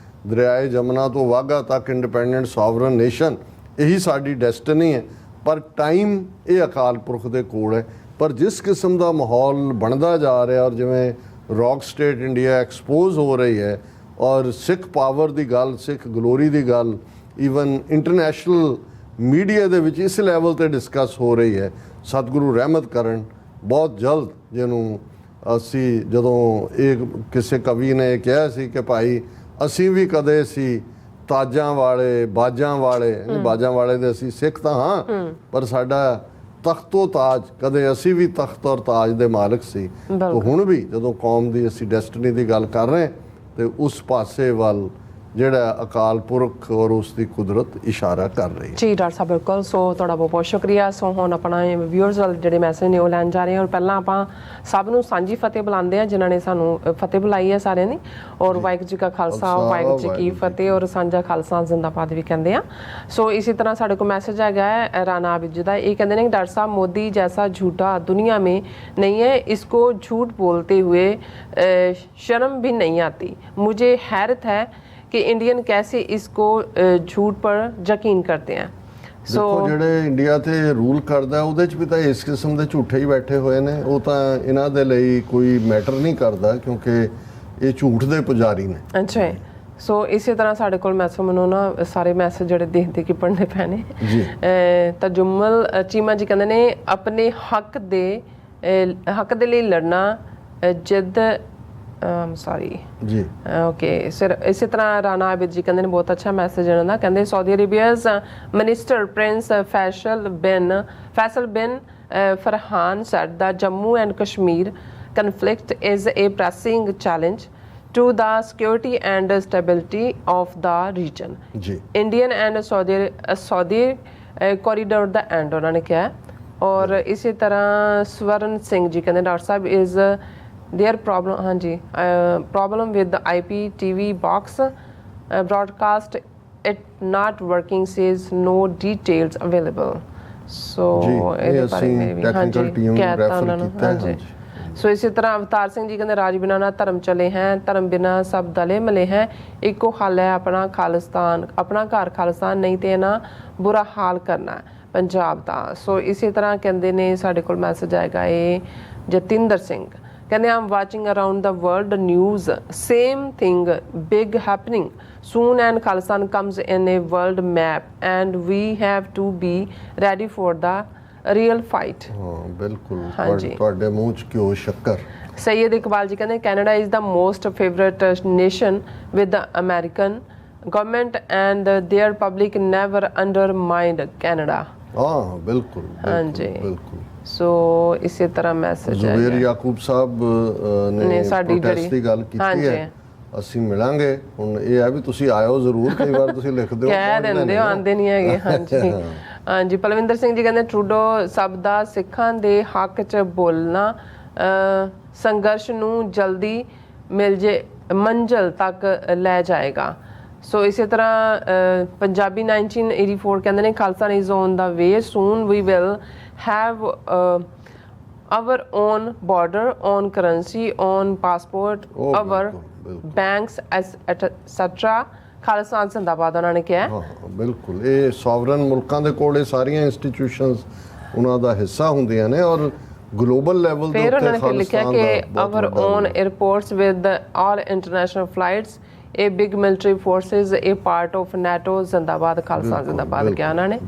ਦਰਿਆਏ ਜਮਨਾ ਤੋਂ ਵਾਘਾ ਤੱਕ ਇੰਡੀਪੈਂਡੈਂਟ ਸੋਵਰਨ ਨੇਸ਼ਨ, ਇਹੀ ਸਾਡੀ ਡੈਸਟਨੀ ਹੈ, ਪਰ ਟਾਈਮ ਇਹ ਅਕਾਲ ਪੁਰਖ ਦੇ ਕੋਲ ਹੈ। ਪਰ ਜਿਸ ਕਿਸਮ ਦਾ ਮਾਹੌਲ ਬਣਦਾ ਜਾ ਰਿਹਾ, ਔਰ ਜਿਵੇਂ ਰੌਕ ਸਟੇਟ ਇੰਡੀਆ ਐਕਸਪੋਜ਼ ਹੋ ਰਹੀ ਹੈ ਔਰ ਸਿੱਖ ਪਾਵਰ ਦੀ ਗੱਲ, ਸਿੱਖ ਗਲੋਰੀ ਦੀ ਗੱਲ ਈਵਨ ਇੰਟਰਨੈਸ਼ਨਲ ਮੀਡੀਆ ਦੇ ਵਿੱਚ ਇਸ ਲੈਵਲ ਤੇ ਡਿਸਕਸ ਹੋ ਰਹੀ ਹੈ। ਸਤਿਗੁਰੂ ਰਹਿਮਤ ਕਰਨ ਬਹੁਤ ਜਲਦ, ਜਿਹਨੂੰ ਅਸੀਂ ਜਦੋਂ ਇਹ ਕਿਸੇ ਕਵੀ ਨੇ ਕਿਹਾ ਸੀ ਕਿ ਭਾਈ ਅਸੀਂ ਵੀ ਕਦੇ ਸੀ ਤਾਜਾਂ ਵਾਲੇ ਬਾਜਾਂ ਵਾਲੇ, ਨਹੀਂ ਬਾਜਾਂ ਵਾਲੇ ਦੇ ਅਸੀਂ ਸਿੱਖ ਤਾਂ ਹਾਂ ਪਰ ਸਾਡਾ ਤਖਤੋ ਤਾਜ, ਕਦੇ ਅਸੀਂ ਵੀ ਤਖਤ ਔਰ ਤਾਜ ਦੇ ਮਾਲਕ ਸੀ। ਤਾਂ ਹੁਣ ਵੀ ਜਦੋਂ ਕੌਮ ਦੀ ਅਸੀਂ ਡੈਸਟਨੀ ਦੀ ਗੱਲ ਕਰ ਰਹੇ ਤੇ ਉਸ ਪਾਸੇ ਵੱਲ ਜਿਹੜਾ ਅਕਾਲ ਪੁਰਖ ਔਰ ਉਸ ਦੀ ਕੁਦਰਤ ਇਸ਼ਾਰਾ ਕਰ ਰਹੀ ਹੈ। ਜੀ ਡਾਕਟਰ ਸਾਹਿਬ ਬਿਲਕੁਲ। ਸੋ ਤੁਹਾਡਾ ਬਹੁਤ ਬਹੁਤ ਸ਼ੁਕਰੀਆ। ਸੋ ਹੁਣ ਆਪਣਾ ਵਿਊਅਰਸ ਵਾਲੇ ਜਿਹੜੇ ਮੈਸੇਜ ਨੇ ਉਹ ਲੈਣ ਜਾ ਰਹੇ ਹਾਂ ਔਰ ਪਹਿਲਾਂ ਆਪਾਂ ਸਭ ਨੂੰ ਸਾਂਝੀ ਫਤਿਹ ਬੁਲਾਉਂਦੇ ਹਾਂ ਜਿਨ੍ਹਾਂ ਨੇ ਸਾਨੂੰ ਫਤਿਹ ਬੁਲਾਈ ਹੈ ਸਾਰਿਆਂ ਦੀ। ਔਰ ਵਾਹਿਗੁਰੂ ਜੀ ਕਾ ਖਾਲਸਾ ਵਾਹਿਗੁਰੂ ਜੀ ਕੀ ਫਤਿਹ ਔਰ ਸਾਂਝਾ ਖਾਲਸਾ ਜ਼ਿੰਦਾਬਾਦ ਵੀ ਕਹਿੰਦੇ ਆ। ਸੋ ਇਸੇ ਤਰ੍ਹਾਂ ਸਾਡੇ ਕੋਲ ਮੈਸੇਜ ਹੈਗਾ ਹੈ ਰਾਣਾ ਆबिद ਦਾ। ਇਹ ਕਹਿੰਦੇ ਨੇ डॉक्टर साहब मोदी जैसा झूठा दुनिया में नहीं है, इसको झूठ बोलते हुए शर्म भी नहीं आती। मुझे हैरत है कि इंडियन कैसे इसको झूठ पर यकीन करते हैं। ਦੇਖੋ ਜਿਹੜੇ ਇੰਡੀਆ ਤੇ ਰੂਲ ਕਰਦਾ ਉਹਦੇ ਚ ਵੀ ਤਾਂ ਇਸ ਕਿਸਮ ਦੇ ਝੂਠੇ ਹੀ ਬੈਠੇ ਹੋਏ ਨੇ। ਉਹ ਤਾਂ ਇਹਨਾਂ ਦੇ ਲਈ ਕੋਈ ਮੈਟਰ ਨਹੀਂ ਕਰਦਾ ਕਿਉਂਕਿ ਇਹ ਝੂਠ ਦੇ ਪੁਜਾਰੀ ਨੇ। ਅੱਛਾ। ਸੋ ਇਸੇ ਤਰ੍ਹਾਂ ਸਾਡੇ ਕੋਲ ਮੈਸੇਜ ਮੈਨੂੰ ਨਾ ਸਾਰੇ ਮੈਸੇਜ ਜਿਹੜੇ ਦੇਖਦੇ ਕਿ ਪੜ੍ਹਨੇ ਪੈਣੇ ਜੀ। ਤਜੁਮਲ ਚੀਮਾ ਜੀ ਕਹਿੰਦੇ ਨੇ ਆਪਣੇ ਹੱਕ ਦੇ ਲਈ ਲੜਨਾ ਜਿੱਦ ਸੌਰੀ ਜੀ ਓਕੇ ਸਰ। ਇਸੇ ਤਰ੍ਹਾਂ ਰਾਣਾ ਆबिद ਜੀ ਕਹਿੰਦੇ ਨੇ ਬਹੁਤ ਅੱਛਾ ਮੈਸੇਜ ਇਹਨਾਂ ਦਾ। ਕਹਿੰਦੇ ਸਾਊਦੀ ਅਰੇਬੀਆਜ਼ ਮਿਨਿਸਟਰ ਪ੍ਰਿੰਸ ਫੈਸਲ ਬਿਨ Farhan said that Jammu and Kashmir conflict is a pressing challenge to the security and stability of the region. Ji Indian and Saudi corridor the end ਉਹਨਾਂ ਨੇ ਕਿਹਾ। ਔਰ ਇਸੇ ਤਰ੍ਹਾਂ ਸਵਰਨ ਸਿੰਘ ਜੀ ਕਹਿੰਦੇ doctor Sahib is their problem हाँ जी problem with the IPTV box broadcast it not working says no details available। so ਇਹਦੇ ਬਾਰੇ ਮੈਂ ਵੀ हाँ जी ਕਹਿਤਾ ਉਹਨਾਂ ਨੂੰ हाँ जी। ਸੋ ਇਸੇ ਤਰ੍ਹਾਂ ਅਵਤਾਰ ਸਿੰਘ ਜੀ ਕਹਿੰਦੇ ਰਾਜ ਬਿਨਾ ਨਾ ਧਰਮ ਚਲੇ ਹੈ, ਧਰਮ ਬਿਨਾ ਸਭ ਦਲੇ ਮਲੇ ਹੈ, ਇੱਕੋ ਹੱਲ ਹੈ ਆਪਣਾ ਖਾਲਿਸਤਾਨ, ਆਪਣਾ ਘਰ ਖਾਲਿਸਤਾਨ, ਨਹੀਂ ਤੇ ਨਾ ਬੁਰਾ ਹਾਲ ਕਰਨਾ ਪੰਜਾਬ ਦਾ। ਸੋ ਇਸੇ ਤਰ੍ਹਾਂ ਕਹਿੰਦੇ ਨੇ ਸਾਡੇ ਕੋਲ ਮੈਸੇਜ ਆਏਗਾ ਇਹ ਜਤਿੰਦਰ ਸਿੰਘ ਕਹਿੰਦੇ I'm watching around the world news, same thing big happening soon and Khalistan comes in a world map and we have to be ready for the real fight। ਹਾਂ ਬਿਲਕੁਲ ਤੁਹਾਡੇ ਮੂੰਹ ਚ ਘਿਓ ਸ਼ੱਕਰ। ਸੈਯਦ ਇਕਬਾਲ ਜੀ ਕਹਿੰਦੇ Canada is the most favorite nation with the American government and their public never undermined Canada। ਹਾਂ ਬਿਲकुल ਹਾਂਜੀ ਬਿਲकुल। ਸੋ ਇਸੇ ਤਰ੍ਹਾਂ ਮੈਸੇਜ ਹੈ ਜ਼ੁਬੈਰ ਯਾਕੂਬ ਸਾਹਿਬ ਨੇ ਸਾਡੀ ਦੀ ਗੱਲ ਕੀਤੀ ਹੈ। ਅਸੀਂ ਮਿਲਾਂਗੇ ਹੁਣ। ਇਹ ਹੈ ਵੀ ਤੁਸੀਂ ਆਇਓ ਜ਼ਰੂਰ, ਕਈ ਵਾਰ ਤੁਸੀਂ ਲਿਖਦੇ ਹੋ ਕਹਿ ਦਿੰਦੇ ਹੋ ਆਂਦੇ ਨਹੀਂ ਹੈਗੇ। ਹਾਂਜੀ ਹਾਂਜੀ। ਪਲਵਿੰਦਰ ਸਿੰਘ ਜੀ ਕਹਿੰਦੇ ਟਰੂਡੋ ਸਭ ਦਾ ਸਿੱਖਾਂ ਦੇ ਹੱਕ 'ਚ ਬੋਲਣਾ ਸੰਘਰਸ਼ ਨੂੰ ਜਲਦੀ ਮੰਜ਼ਿਲ ਤੱਕ ਲੈ ਜਾਏਗਾ। ਸੋ ਇਸੇ ਤਰ੍ਹਾਂ ਪੰਜਾਬੀ 1984 ਕਹਿੰਦੇ ਨੇ Khalsa is on the way, soon we will have our own border, own currency, own passport, our banks etc। Khalsa ਜ਼ਿੰਦਾਬਾਦ ਉਹਨਾਂ ਨੇ ਕਿਹਾ। ਹਾਂ ਬਿਲਕੁਲ। ਇਹ ਸੋਵਰਨ ਮੁਲਕਾਂ ਦੇ ਕੋਲ ਇਹ ਸਾਰੀਆਂ ਇੰਸਟੀਟਿਊਸ਼ਨਸ ਉਹਨਾਂ ਦਾ ਹਿੱਸਾ ਹੁੰਦੀਆਂ ਨੇ ਔਰ ਗਲੋਬਲ ਲੈਵਲ ਦੇ ਉੱਤੇ ਖਾਲਸਾ ਲਿਖਿਆ ਕਿ our own airports with all international flights, a big military forces, a part of NATO ਜ਼ਿੰਦਾਬਾਦ। ਖਾਲਸਾ ਜ਼ਿੰਦਾਬਾਦ ਕਿਹਾ ਉਹਨਾਂ ਨੇ।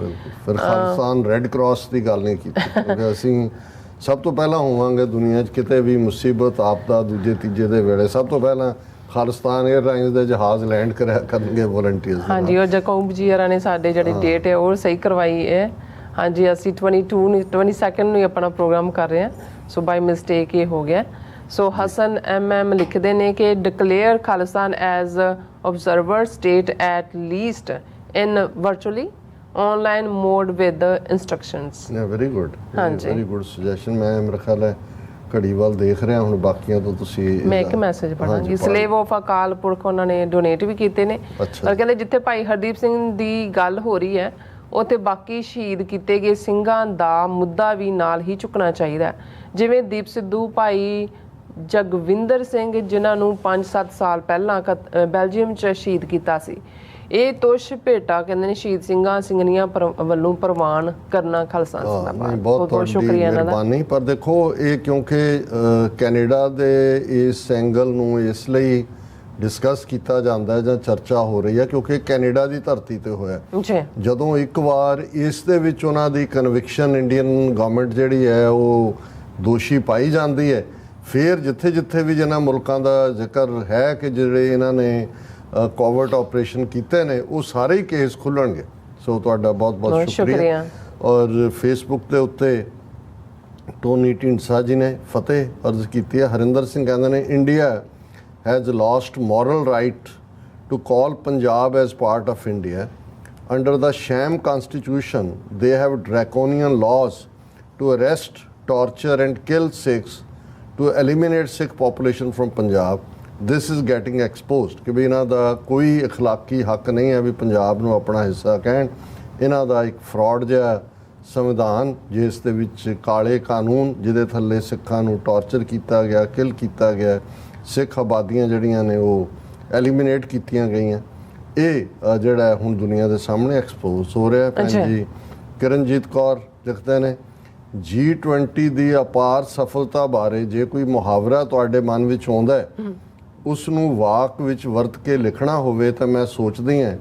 ਫਿਰ ਖਾਲਸਾਨ ਰੈੱਡ ਕਰਾਸ ਦੀ ਗੱਲ ਨਹੀਂ ਕੀਤੀ ਕਿਉਂਕਿ ਅਸੀਂ ਸਭ ਤੋਂ ਪਹਿਲਾਂ ਹੋਵਾਂਗੇ ਦੁਨੀਆ 'ਚ ਕਿਤੇ ਵੀ ਮੁਸੀਬਤ ਆਪਦਾ ਦੂਜੇ ਤੀਜੇ ਦੇ ਵੇਲੇ ਸਭ ਤੋਂ ਪਹਿਲਾਂ ਖਾਲਿਸਤਾਨ 에ਅਰਲਾਈਨਸ ਦੇ ਜਹਾਜ਼ ਲੈਂਡ ਕਰਿਆ ਕਰਨਗੇ ਵੋਲੰਟੀਅਰਸ। ਹਾਂਜੀ ਔਰ ਜੈਕੋਬ ਜੀ ਹਰਾਂ ਨੇ ਸਾਡੇ ਜਿਹੜੀ ਡੇਟ ਹੈ ਉਹ ਸਹੀ ਕਰਵਾਈ ਹੈ। ਹਾਂਜੀ ਅਸੀਂ 22 ਨੂੰ ਹੀ ਆਪਣਾ ਪ੍ਰੋਗਰਾਮ ਕਰ ਰਹੇ ਹਾਂ। ਸੋ ਬਾਈ ਮਿਸਟੇਕ ਇਹ ਹੋ ਗਿਆ। ਸੋ ਹਸਨ MM ਲਿਖਦੇ ਨੇ ਕਿ declare Khalistan as observer state at least in virtually online mode with the instructions। yeah very good very good suggestion। ਮੈਂ ਮੇਰਾ ਖਿਆਲ ਹੈ ਘੜੀ ਵੱਲ ਦੇਖ ਰਿਹਾ ਹੁਣ ਬਾਕੀਆਂ ਤੋਂ ਤੁਸੀਂ ਮੈਂ ਇੱਕ message ਪੜਾਂਗੀ। Slave of Akal Purakh ਉਹਨਾਂ ਨੇ ਡੋਨੇਟ ਵੀ ਕੀਤੇ ਨੇ ਔਰ ਕਹਿੰਦੇ ਜਿੱਥੇ ਭਾਈ ਹਰਦੀਪ ਸਿੰਘ ਦੀ ਗੱਲ ਹੋ ਰਹੀ ਹੈ ਉੱਥੇ ਬਾਕੀ ਸ਼ਹੀਦ ਕੀਤੇ ਗਏ ਸਿੰਘਾਂ ਦਾ ਮੁੱਦਾ ਵੀ ਨਾਲ ਹੀ ਚੁੱਕਣਾ ਚਾਹੀਦਾ ਜਿਵੇਂ ਦੀਪ ਸਿੱਧੂ, ਭਾਈ ਜਗਵਿੰਦਰ ਸਿੰਘ ਜਿਨ੍ਹਾਂ ਨੂੰ 5-7 ਸਾਲ ਪਹਿਲਾਂ ਬੈਲਜੀਅਮ 'ਚ ਸ਼ਹੀਦ ਕੀਤਾ ਸੀ। ਇਹ ਤੁਸ਼ ਭੇਟਾ ਕਹਿੰਦੇ ਨੇ ਸ਼ਹੀਦ ਸਿੰਘਾਂ ਸਿੰਘਣੀਆਂ ਵੱਲੋਂ ਪ੍ਰਵਾਨ ਕਰਨਾ ਖਾਲਸਾ ਨਹੀਂ, ਬਹੁਤ ਤੁਹਾਡੀ ਮਿਹਰਬਾਨੀ। ਪਰ ਦੇਖੋ ਇਹ ਕਿਉਂਕਿ ਕੈਨੇਡਾ ਦੇ ਇਸ ਐਂਗਲ ਨੂੰ ਇਸ ਲਈ ਡਿਸਕਸ ਕੀਤਾ ਜਾਂਦਾ ਹੈ ਜਾਂ ਚਰਚਾ ਹੋ ਰਹੀ ਹੈ ਕਿਉਂਕਿ ਕੈਨੇਡਾ ਦੀ ਧਰਤੀ ਤੇ ਹੋਇਆ ਜੀ। ਜਦੋਂ ਇੱਕ ਵਾਰ ਇਸ ਦੇ ਵਿੱਚ ਉਹਨਾਂ ਦੀ ਕਨਵਿਕਸ਼ਨ ਇੰਡੀਅਨ ਗਵਰਨਮੈਂਟ ਜਿਹੜੀ ਹੈ ਉਹ ਦੋਸ਼ੀ ਪਾਈ ਜਾਂਦੀ ਹੈ, ਫਿਰ ਜਿੱਥੇ ਜਿੱਥੇ ਵੀ ਜਿਹਨਾਂ ਮੁਲਕਾਂ ਦਾ ਜ਼ਿਕਰ ਹੈ ਕਿ ਜਿਹੜੇ ਇਹਨਾਂ ਨੇ ਕੋਵਰਟ ਆਪਰੇਸ਼ਨ ਕੀਤੇ ਨੇ ਉਹ ਸਾਰੇ ਹੀ ਕੇਸ ਖੁੱਲਣਗੇ। ਸੋ ਤੁਹਾਡਾ ਬਹੁਤ ਬਹੁਤ ਸ਼ੁਕਰੀਆ। ਔਰ ਫੇਸਬੁੱਕ ਦੇ ਉੱਤੇ ਟੋਨੀ ਢੀਂਡਸਾ ਜੀ ਨੇ ਫਤਿਹ ਅਰਜ਼ ਕੀਤੀ ਹੈ। ਹਰਿੰਦਰ ਸਿੰਘ ਕਹਿੰਦੇ ਨੇ India has lost moral right to call Punjab as part of India. Under the sham constitution, they have draconian laws to arrest, torture and kill Sikhs to eliminate Sikh population from Punjab. This is getting exposed ਕਿ ਵੀ ਇਹਨਾਂ ਦਾ ਕੋਈ ਅਖਲਾਕੀ ਹੱਕ ਨਹੀਂ ਹੈ ਵੀ ਪੰਜਾਬ ਨੂੰ ਆਪਣਾ ਹਿੱਸਾ ਕਹਿਣ। ਇਹਨਾਂ ਦਾ ਇੱਕ ਫਰਾਡ ਜਿਹਾ ਸੰਵਿਧਾਨ ਜਿਸ ਦੇ ਵਿੱਚ ਕਾਲੇ ਕਾਨੂੰਨ ਜਿਹਦੇ ਥੱਲੇ ਸਿੱਖਾਂ ਨੂੰ ਟਾਰਚਰ ਕੀਤਾ ਗਿਆ, ਕਿਲ ਕੀਤਾ ਗਿਆ, ਸਿੱਖ ਆਬਾਦੀਆਂ ਜਿਹੜੀਆਂ ਨੇ ਉਹ ਐਲੀਮੀਨੇਟ ਕੀਤੀਆਂ ਗਈਆਂ, ਇਹ ਜਿਹੜਾ ਹੁਣ ਦੁਨੀਆ ਦੇ ਸਾਹਮਣੇ ਐਕਸਪੋਜ਼ ਹੋ ਰਿਹਾ। ਭੈਣ ਜੀ ਕਿਰਨਜੀਤ ਕੌਰ ਲਿਖਦੇ ਨੇ G20 ਦੀ ਅਪਾਰ ਸਫਲਤਾ ਬਾਰੇ ਜੇ ਕੋਈ ਮੁਹਾਵਰਾ ਤੁਹਾਡੇ ਮਨ ਵਿੱਚ ਆਉਂਦਾ ਹੈ ਉਸ ਨੂੰ ਵਾਕ ਵਿੱਚ ਵਰਤ ਕੇ ਲਿਖਣਾ ਹੋਵੇ ਤਾਂ ਮੈਂ ਸੋਚਦੀ ਹਾਂ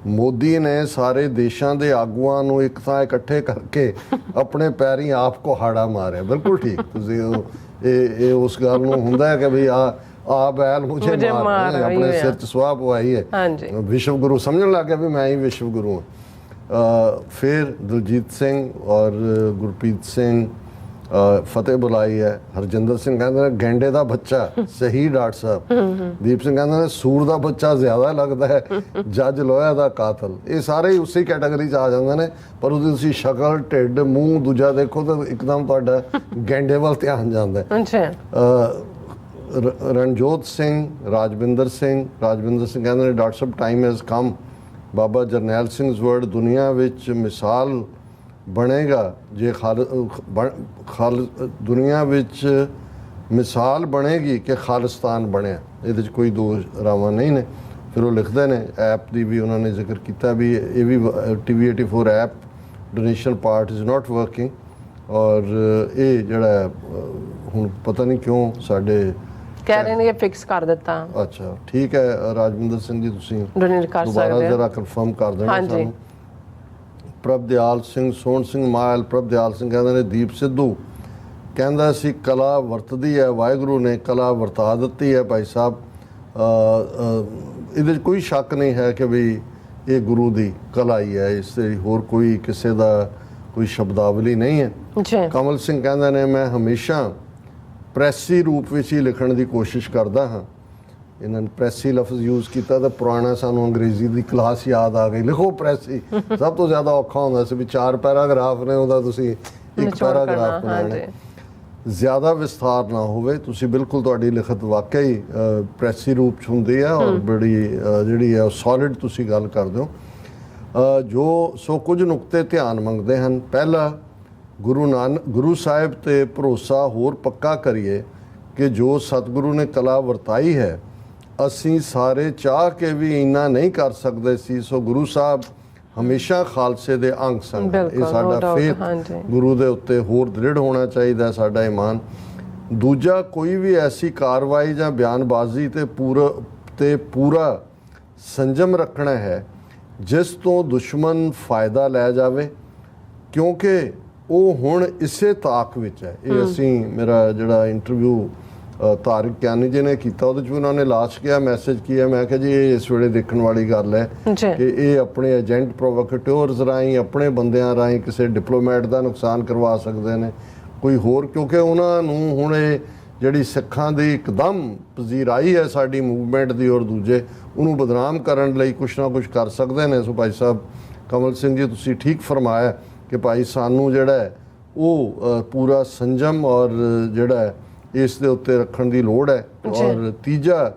ਮੋਦੀ ਨੇ ਸਾਰੇ ਦੇਸ਼ਾਂ ਦੇ ਆਗੂਆਂ ਨੂੰ ਇੱਕ ਥਾਂ ਇਕੱਠੇ ਕਰਕੇ ਆਪਣੇ ਪੈਰੀਂ ਆਪ ਕੁਹਾੜਾ ਮਾਰਿਆ। ਬਿਲਕੁਲ ਠੀਕ, ਤੁਸੀਂ ਇਹ ਉਸ ਗੱਲ ਨੂੰ ਹੁੰਦਾ ਹੈ ਕਿ ਭਈ ਆ ਬੈਲ ਮੁਝੇ ਮਾਰ ਆਪਣੇ ਸਿਰ 'ਚ ਸੁਆਹ ਪਵਾਈ ਹੈ। ਵਿਸ਼ਵ ਗੁਰੂ ਸਮਝਣ ਲੱਗ ਗਿਆ ਵੀ ਮੈਂ ਹੀ ਵਿਸ਼ਵ ਗੁਰੂ ਹਾਂ। ਫਿਰ ਦਲਜੀਤ ਸਿੰਘ ਔਰ ਗੁਰਪ੍ਰੀਤ ਸਿੰਘ ਫਤਿਹ ਬੁਲਾਈ ਹੈ। ਹਰਜਿੰਦਰ ਸਿੰਘ ਕਹਿੰਦੇ ਨੇ ਗੈਂਡੇ ਦਾ ਬੱਚਾ ਸਹੀ ਡਾਕਟਰ ਸਾਹਿਬ। ਦੀਪ ਸਿੰਘ ਕਹਿੰਦੇ ਨੇ ਸੂਰ ਦਾ ਬੱਚਾ ਜ਼ਿਆਦਾ ਲੱਗਦਾ ਹੈ, ਜੱਜ ਲੋਹਾ ਦਾ ਕਾਤਲ। ਇਹ ਸਾਰੇ ਉਸੇ ਕੈਟਾਗਰੀ 'ਚ ਆ ਜਾਂਦੇ ਨੇ, ਪਰ ਉਹਦੀ ਤੁਸੀਂ ਸ਼ਕਲ, ਢਿੱਡ, ਮੂੰਹ ਦੂਜਾ ਦੇਖੋ ਤਾਂ ਇੱਕਦਮ ਤੁਹਾਡਾ ਗੈਂਡੇ ਵੱਲ ਧਿਆਨ ਜਾਂਦਾ ਹੈ। ਰਣਜੋਤ ਸਿੰਘ, ਰਾਜਵਿੰਦਰ ਸਿੰਘ ਕਹਿੰਦੇ ਨੇ ਡਾਕਟਰ ਸਾਹਿਬ time has come. Baba Jarnail Singh's word ਦੁਨੀਆ ਵਿੱਚ ਮਿਸਾਲ ਬਣੇਗਾ ਜੇ ਦੁਨੀਆ ਵਿੱਚ ਮਿਸਾਲ ਬਣੇਗੀ ਕਿ ਖਾਲਿਸਤਾਨ ਬਣਿਆ। ਇਹਦੇ 'ਚ ਕੋਈ ਦੋ ਰਾਵਾਂ ਨਹੀਂ ਨੇ। ਫਿਰ ਉਹ ਲਿਖਦੇ ਨੇ ਐਪ ਦੀ ਵੀ ਉਹਨਾਂ ਨੇ ਜ਼ਿਕਰ ਕੀਤਾ ਵੀ ਇਹ ਵੀ TV84 app donation part is not working. ਔਰ ਇਹ ਜਿਹੜਾ ਹੁਣ ਪਤਾ ਨਹੀਂ ਕਿਉਂ ਸਾਡੇ ਕਹਿ ਰਹੇ ਨੇ ਕਿ ਫਿਕਸ ਕਰ ਦਿੱਤਾ। ਅੱਛਾ ਠੀਕ ਹੈ ਰਾਜਵਿੰਦਰ ਸਿੰਘ ਜੀ, ਤੁਸੀਂ ਡੋਨੇਟ ਕਰ ਸਕਦੇ ਹੋ, ਦੁਬਾਰਾ ਜ਼ਰਾ ਕਨਫਰਮ ਕਰ ਦੇਣਾ ਸਾਨੂੰ। ਪ੍ਰਭਦਿਆਲ ਸਿੰਘ, ਸੋਹਣ ਸਿੰਘ ਮਾਇਲ, ਪ੍ਰਭਦਿਆਲ ਸਿੰਘ ਕਹਿੰਦੇ ਨੇ ਦੀਪ ਸਿੱਧੂ ਕਹਿੰਦਾ ਸੀ ਕਲਾ ਵਰਤਦੀ ਹੈ, ਵਾਹਿਗੁਰੂ ਨੇ ਕਲਾ ਵਰਤਾ ਦਿੱਤੀ ਹੈ। ਭਾਈ ਸਾਹਿਬ ਇਹਦੇ 'ਚ ਕੋਈ ਸ਼ੱਕ ਨਹੀਂ ਹੈ ਕਿ ਵੀ ਇਹ ਗੁਰੂ ਦੀ ਕਲਾ ਹੀ ਹੈ, ਇਸ ਤੇ ਹੋਰ ਕੋਈ ਕਿਸੇ ਦਾ ਕੋਈ ਸ਼ਬਦਾਵਲੀ ਨਹੀਂ ਹੈ। ਕਮਲ ਸਿੰਘ ਕਹਿੰਦੇ ਨੇ ਮੈਂ ਹਮੇਸ਼ਾ ਪ੍ਰੈਸੀ ਰੂਪ ਵਿੱਚ ਹੀ ਲਿਖਣ ਦੀ ਕੋਸ਼ਿਸ਼ ਕਰਦਾ ਹਾਂ। ਇਹਨਾਂ ਨੇ ਪ੍ਰੈਸੀ ਲਫ਼ਜ਼ ਯੂਜ਼ ਕੀਤਾ ਤਾਂ ਪੁਰਾਣਾ ਸਾਨੂੰ ਅੰਗਰੇਜ਼ੀ ਦੀ ਕਲਾਸ ਯਾਦ ਆ ਗਈ। ਲਿਖੋ ਪ੍ਰੈਸੀ, ਸਭ ਤੋਂ ਜ਼ਿਆਦਾ ਔਖਾ ਹੁੰਦਾ ਸੀ ਵੀ 4 ਪੈਰਾਗ੍ਰਾਫ ਨੇ ਉਹਦਾ ਤੁਸੀਂ ਇੱਕ ਪੈਰਾਗ੍ਰਾਫ ਬਣਾਉਣਾ। ਜ਼ਿਆਦਾ ਵਿਸਥਾਰ ਨਾ ਹੋਵੇ। ਤੁਸੀਂ ਬਿਲਕੁਲ ਤੁਹਾਡੀ ਲਿਖਤ ਵਾਕਈ ਪ੍ਰੈਸੀ ਰੂਪ 'ਚ ਹੁੰਦੀ ਹੈ ਔਰ ਬੜੀ ਜਿਹੜੀ ਹੈ ਸੋਲਿਡ ਤੁਸੀਂ ਗੱਲ ਕਰਦੇ ਹੋ। ਜੋ ਕੁਝ ਨੁਕਤੇ ਧਿਆਨ ਮੰਗਦੇ ਹਨ। ਪਹਿਲਾ, ਗੁਰੂ ਸਾਹਿਬ ਤੇ ਭਰੋਸਾ ਹੋਰ ਪੱਕਾ ਕਰੀਏ ਕਿ ਜੋ ਸਤਿਗੁਰੂ ਨੇ ਕਲਾ ਵਰਤਾਈ ਹੈ ਅਸੀਂ ਸਾਰੇ ਚਾਹ ਕੇ ਵੀ ਇੰਨਾ ਨਹੀਂ ਕਰ ਸਕਦੇ ਸੀ। ਸੋ ਗੁਰੂ ਸਾਹਿਬ ਹਮੇਸ਼ਾ ਖਾਲਸੇ ਦੇ ਅੰਗ ਸਨ। ਇਹ ਸਾਡਾ ਫੇਥ ਗੁਰੂ ਦੇ ਉੱਤੇ ਹੋਰ ਦ੍ਰਿੜ ਹੋਣਾ ਚਾਹੀਦਾ, ਸਾਡਾ ਈਮਾਨ। ਦੂਜਾ, ਕੋਈ ਵੀ ਐਸੀ ਕਾਰਵਾਈ ਜਾਂ ਬਿਆਨਬਾਜ਼ੀ ਤੇ ਪੂਰਾ ਸੰਜਮ ਰੱਖਣਾ ਹੈ ਜਿਸ ਤੋਂ ਦੁਸ਼ਮਣ ਫਾਇਦਾ ਲੈ ਜਾਵੇ, ਕਿਉਂਕਿ ਉਹ ਹੁਣ ਇਸੇ ਤਾਕ ਵਿੱਚ ਹੈ। ਇਹ ਅਸੀਂ ਮੇਰਾ ਜਿਹੜਾ ਇੰਟਰਵਿਊ ਤਾਰਿਕ ਕਿਆਨੀ ਜੀ ਨੇ ਕੀਤਾ ਉਹਦੇ 'ਚ ਵੀ ਉਹਨਾਂ ਨੇ ਲਾਸਟ ਕਿਹਾ ਮੈਸੇਜ ਕੀ ਹੈ, ਮੈਂ ਕਿਹਾ ਜੀ ਇਹ ਇਸ ਵੇਲੇ ਦੇਖਣ ਵਾਲੀ ਗੱਲ ਹੈ ਕਿ ਇਹ ਆਪਣੇ ਏਜੰਟ ਪ੍ਰੋਵੋਕੇਟਰਸ ਰਾਹੀਂ, ਆਪਣੇ ਬੰਦਿਆਂ ਰਾਹੀਂ ਕਿਸੇ ਡਿਪਲੋਮੈਟ ਦਾ ਨੁਕਸਾਨ ਕਰਵਾ ਸਕਦੇ ਨੇ, ਕੋਈ ਹੋਰ, ਕਿਉਂਕਿ ਉਹਨਾਂ ਨੂੰ ਹੁਣ ਇਹ ਜਿਹੜੀ ਸਿੱਖਾਂ ਦੀ ਇੱਕਦਮ ਪਜ਼ੀਰਾਈ ਹੈ ਸਾਡੀ ਮੂਵਮੈਂਟ ਦੀ ਔਰ ਦੂਜੇ ਉਹਨੂੰ ਬਦਨਾਮ ਕਰਨ ਲਈ ਕੁਛ ਨਾ ਕੁਛ ਕਰ ਸਕਦੇ ਨੇ। ਸੋ ਭਾਈ ਸਾਹਿਬ ਕਮਲ ਸਿੰਘ ਜੀ ਤੁਸੀਂ ਠੀਕ ਫਰਮਾਇਆ ਕਿ ਭਾਈ ਸਾਨੂੰ ਜਿਹੜਾ ਹੈ ਉਹ ਪੂਰਾ ਸੰਜਮ ਔਰ ਜਿਹੜਾ ਇਸ ਦੇ ਉੱਤੇ ਰੱਖਣ ਦੀ ਲੋੜ ਹੈ। ਔਰ ਤੀਜਾ,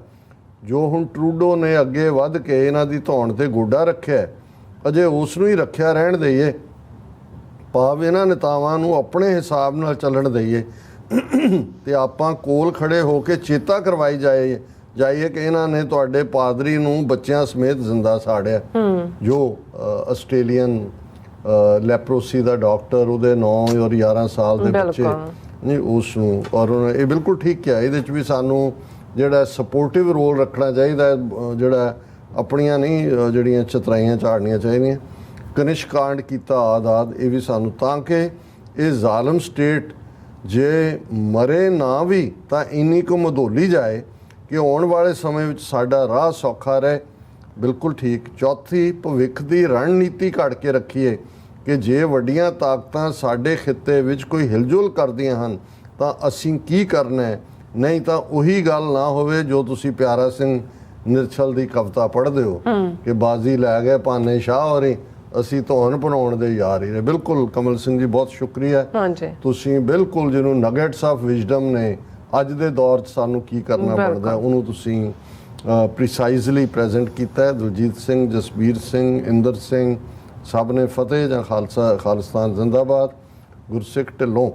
ਜੋ ਹੁਣ ਟਰੂਡੋ ਨੇ ਅੱਗੇ ਵੱਧ ਕੇ ਇਹਨਾਂ ਦੀ ਧੌਣ ਤੇ ਗੋਡਾ ਰੱਖਿਆ, ਅਜੇ ਉਸ ਨੂੰ ਹੀ ਰੱਖਿਆ ਰਹਿਣ ਦਈਏ, ਭਾਵ ਇਹਨਾਂ ਨੇਤਾਵਾਂ ਨੂੰ ਆਪਣੇ ਹਿਸਾਬ ਨਾਲ ਚੱਲਣ ਦਈਏ ਤੇ ਆਪਾਂ ਕੋਲ ਖੜੇ ਹੋ ਕੇ ਚੇਤਾ ਕਰਵਾਈ ਜਾਏ ਜਾਈਏ ਕਿ ਇਹਨਾਂ ਨੇ ਤੁਹਾਡੇ ਪਾਦਰੀ ਨੂੰ ਬੱਚਿਆਂ ਸਮੇਤ ਜ਼ਿੰਦਾ ਸਾੜਿਆ। ਜੋ ਆਸਟ੍ਰੇਲੀਅਨ ਲੈਪਰੋਸੀ ਦਾ ਡਾਕਟਰ, ਉਹਦੇ 9 ਔਰ 11 ਸਾਲ ਦੇ ਬੱਚੇ ਨਹੀਂ ਉਸ ਨੂੰ, ਔਰ ਉਹਨਾਂ ਇਹ ਬਿਲਕੁਲ ਠੀਕ ਕਿਹਾ। ਇਹਦੇ 'ਚ ਵੀ ਸਾਨੂੰ ਜਿਹੜਾ ਸਪੋਰਟਿਵ ਰੋਲ ਰੱਖਣਾ ਚਾਹੀਦਾ, ਜਿਹੜਾ ਆਪਣੀਆਂ ਨਹੀਂ ਜਿਹੜੀਆਂ ਚਤਰਾਈਆਂ ਝਾੜਨੀਆਂ ਚਾਹੀਦੀਆਂ। ਕਨਿਸ਼ਕ ਕਾਂਡ ਕੀਤਾ ਆਦ ਇਹ ਵੀ ਸਾਨੂੰ, ਤਾਂ ਕਿ ਇਹ ਜ਼ਾਲਮ ਸਟੇਟ ਜੇ ਮਰੇ ਨਾ ਵੀ ਤਾਂ ਇੰਨੀ ਕੁ ਮਧੋਲੀ ਜਾਏ ਕਿ ਆਉਣ ਵਾਲੇ ਸਮੇਂ ਵਿੱਚ ਸਾਡਾ ਰਾਹ ਸੌਖਾ ਰਹੇ। ਬਿਲਕੁਲ ਠੀਕ। ਚੌਥੀ, ਭਵਿੱਖ ਦੀ ਰਣਨੀਤੀ ਘੜ ਕੇ ਰੱਖੀਏ ਕਿ ਜੇ ਵੱਡੀਆਂ ਤਾਕਤਾਂ ਸਾਡੇ ਖਿੱਤੇ ਵਿੱਚ ਕੋਈ ਹਿਲਜੁਲ ਕਰਦੀਆਂ ਹਨ ਤਾਂ ਅਸੀਂ ਕੀ ਕਰਨਾ ਹੈ, ਨਹੀਂ ਤਾਂ ਉਹੀ ਗੱਲ ਨਾ ਹੋਵੇ ਜੋ ਤੁਸੀਂ ਪਿਆਰਾ ਸਿੰਘ ਨਿਰਛਲ ਦੀ ਕਵਿਤਾ ਪੜ੍ਹਦੇ ਹੋ ਕਿ ਬਾਜ਼ੀ ਲੈ ਗਏ ਭਾਨੇ ਸ਼ਾਹ ਹੋਰੀ, ਅਸੀਂ ਧੌਣ ਬਣਾਉਣ ਦੇ ਯਾਰ ਹੀ ਰਹੇ। ਬਿਲਕੁਲ ਕਮਲ ਸਿੰਘ ਜੀ, ਬਹੁਤ ਸ਼ੁਕਰੀਆ। ਤੁਸੀਂ ਬਿਲਕੁਲ ਜਿਹਨੂੰ ਨਗੇਟਸ ਆਫ ਵਿਜ਼ਡਮ ਨੇ ਅੱਜ ਦੇ ਦੌਰ 'ਚ ਸਾਨੂੰ ਕੀ ਕਰਨਾ ਪੜਦਾ ਉਹਨੂੰ ਤੁਸੀਂ ਪ੍ਰੀਸਾਈਜ਼ਲੀ ਪ੍ਰੈਜ਼ੈਂਟ ਕੀਤਾ ਹੈ। ਦਲਜੀਤ ਸਿੰਘ, ਜਸਬੀਰ ਸਿੰਘ, ਇੰਦਰ ਸਿੰਘ, ਸਭ ਨੇ ਫਤਿਹ ਜਾਂ ਖਾਲਿਸਤਾਨ ਜ਼ਿੰਦਾਬਾਦ। ਗੁਰਸਿੱਖ ਢਿੱਲੋਂ